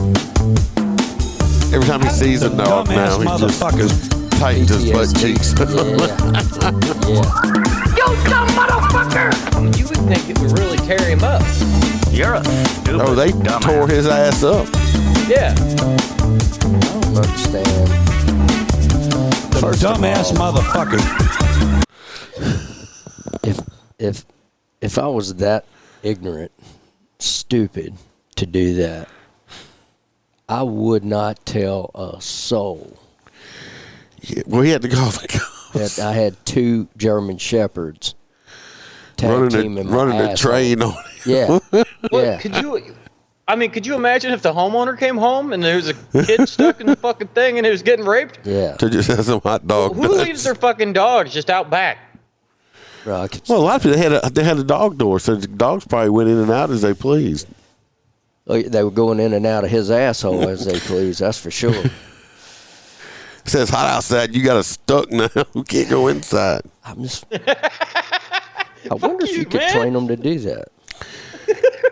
Every time he sees a dog now, he just tightens his butt cheeks. Yeah. You dumb motherfucker! You would think it would really tear him up. You're a stupid Oh, they dumbass. tore his ass up. Yeah. I don't understand. Dumbass motherfucker. If I was that ignorant, stupid to do that, I would not tell a soul. Yeah, well, he had to go off the coast. That I had 2 German Shepherds running a train on it. Yeah. Yeah. Could you imagine if the homeowner came home and there was a kid stuck in the fucking thing and he was getting raped? Yeah. To just have some hot dog. Who leaves their fucking dogs just out back? Well, a lot of people they had a dog door, so the dogs probably went in and out as they pleased. They were going in and out of his asshole as they pleased. That's for sure. It says hot outside. You got us stuck now. We can't go inside. I wonder if you could train them to do that.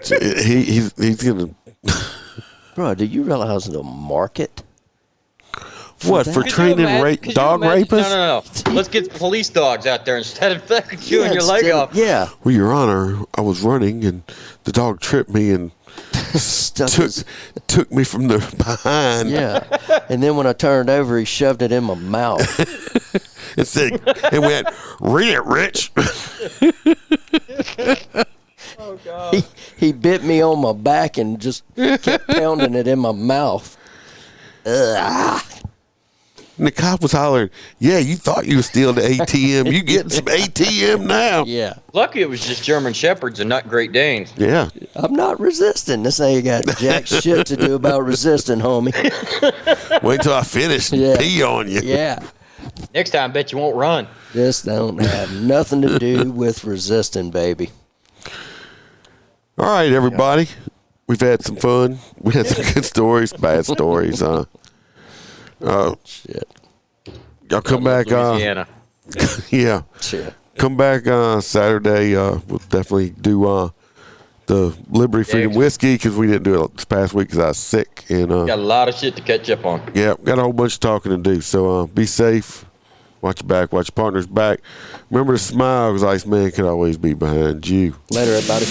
He's gonna. Bro, do you realize the market? For training dog rapists? No. Let's get police dogs out there instead of chewing your leg off. Yeah. Well, Your Honor, I was running and the dog tripped me and took me from the behind. Yeah. And then when I turned over, he shoved it in my mouth. and went, read it, Rich. Oh, God. He bit me on my back and just kept pounding it in my mouth. Ugh. And the cop was hollering, yeah, you thought you were stealing the ATM. You getting some ATM now. Yeah. Lucky it was just German Shepherds and not Great Danes. Yeah. I'm not resisting. This ain't got jack shit to do about resisting, homie. Wait till I finish and pee on you. Yeah. Next time, I bet you won't run. This don't have nothing to do with resisting, baby. All right, everybody. We've had some fun. We had some good stories, bad stories. Shit. Y'all come back. Louisiana. Yeah. Shit. Come back Saturday. We'll definitely do the Liberty Freedom Whiskey because we didn't do it this past week because I was sick. And got a lot of shit to catch up on. Yeah, got a whole bunch of talking to do. So be safe. Watch your back. Watch your partner's back. Remember to smile because Iceman can always be behind you. Later, everybody.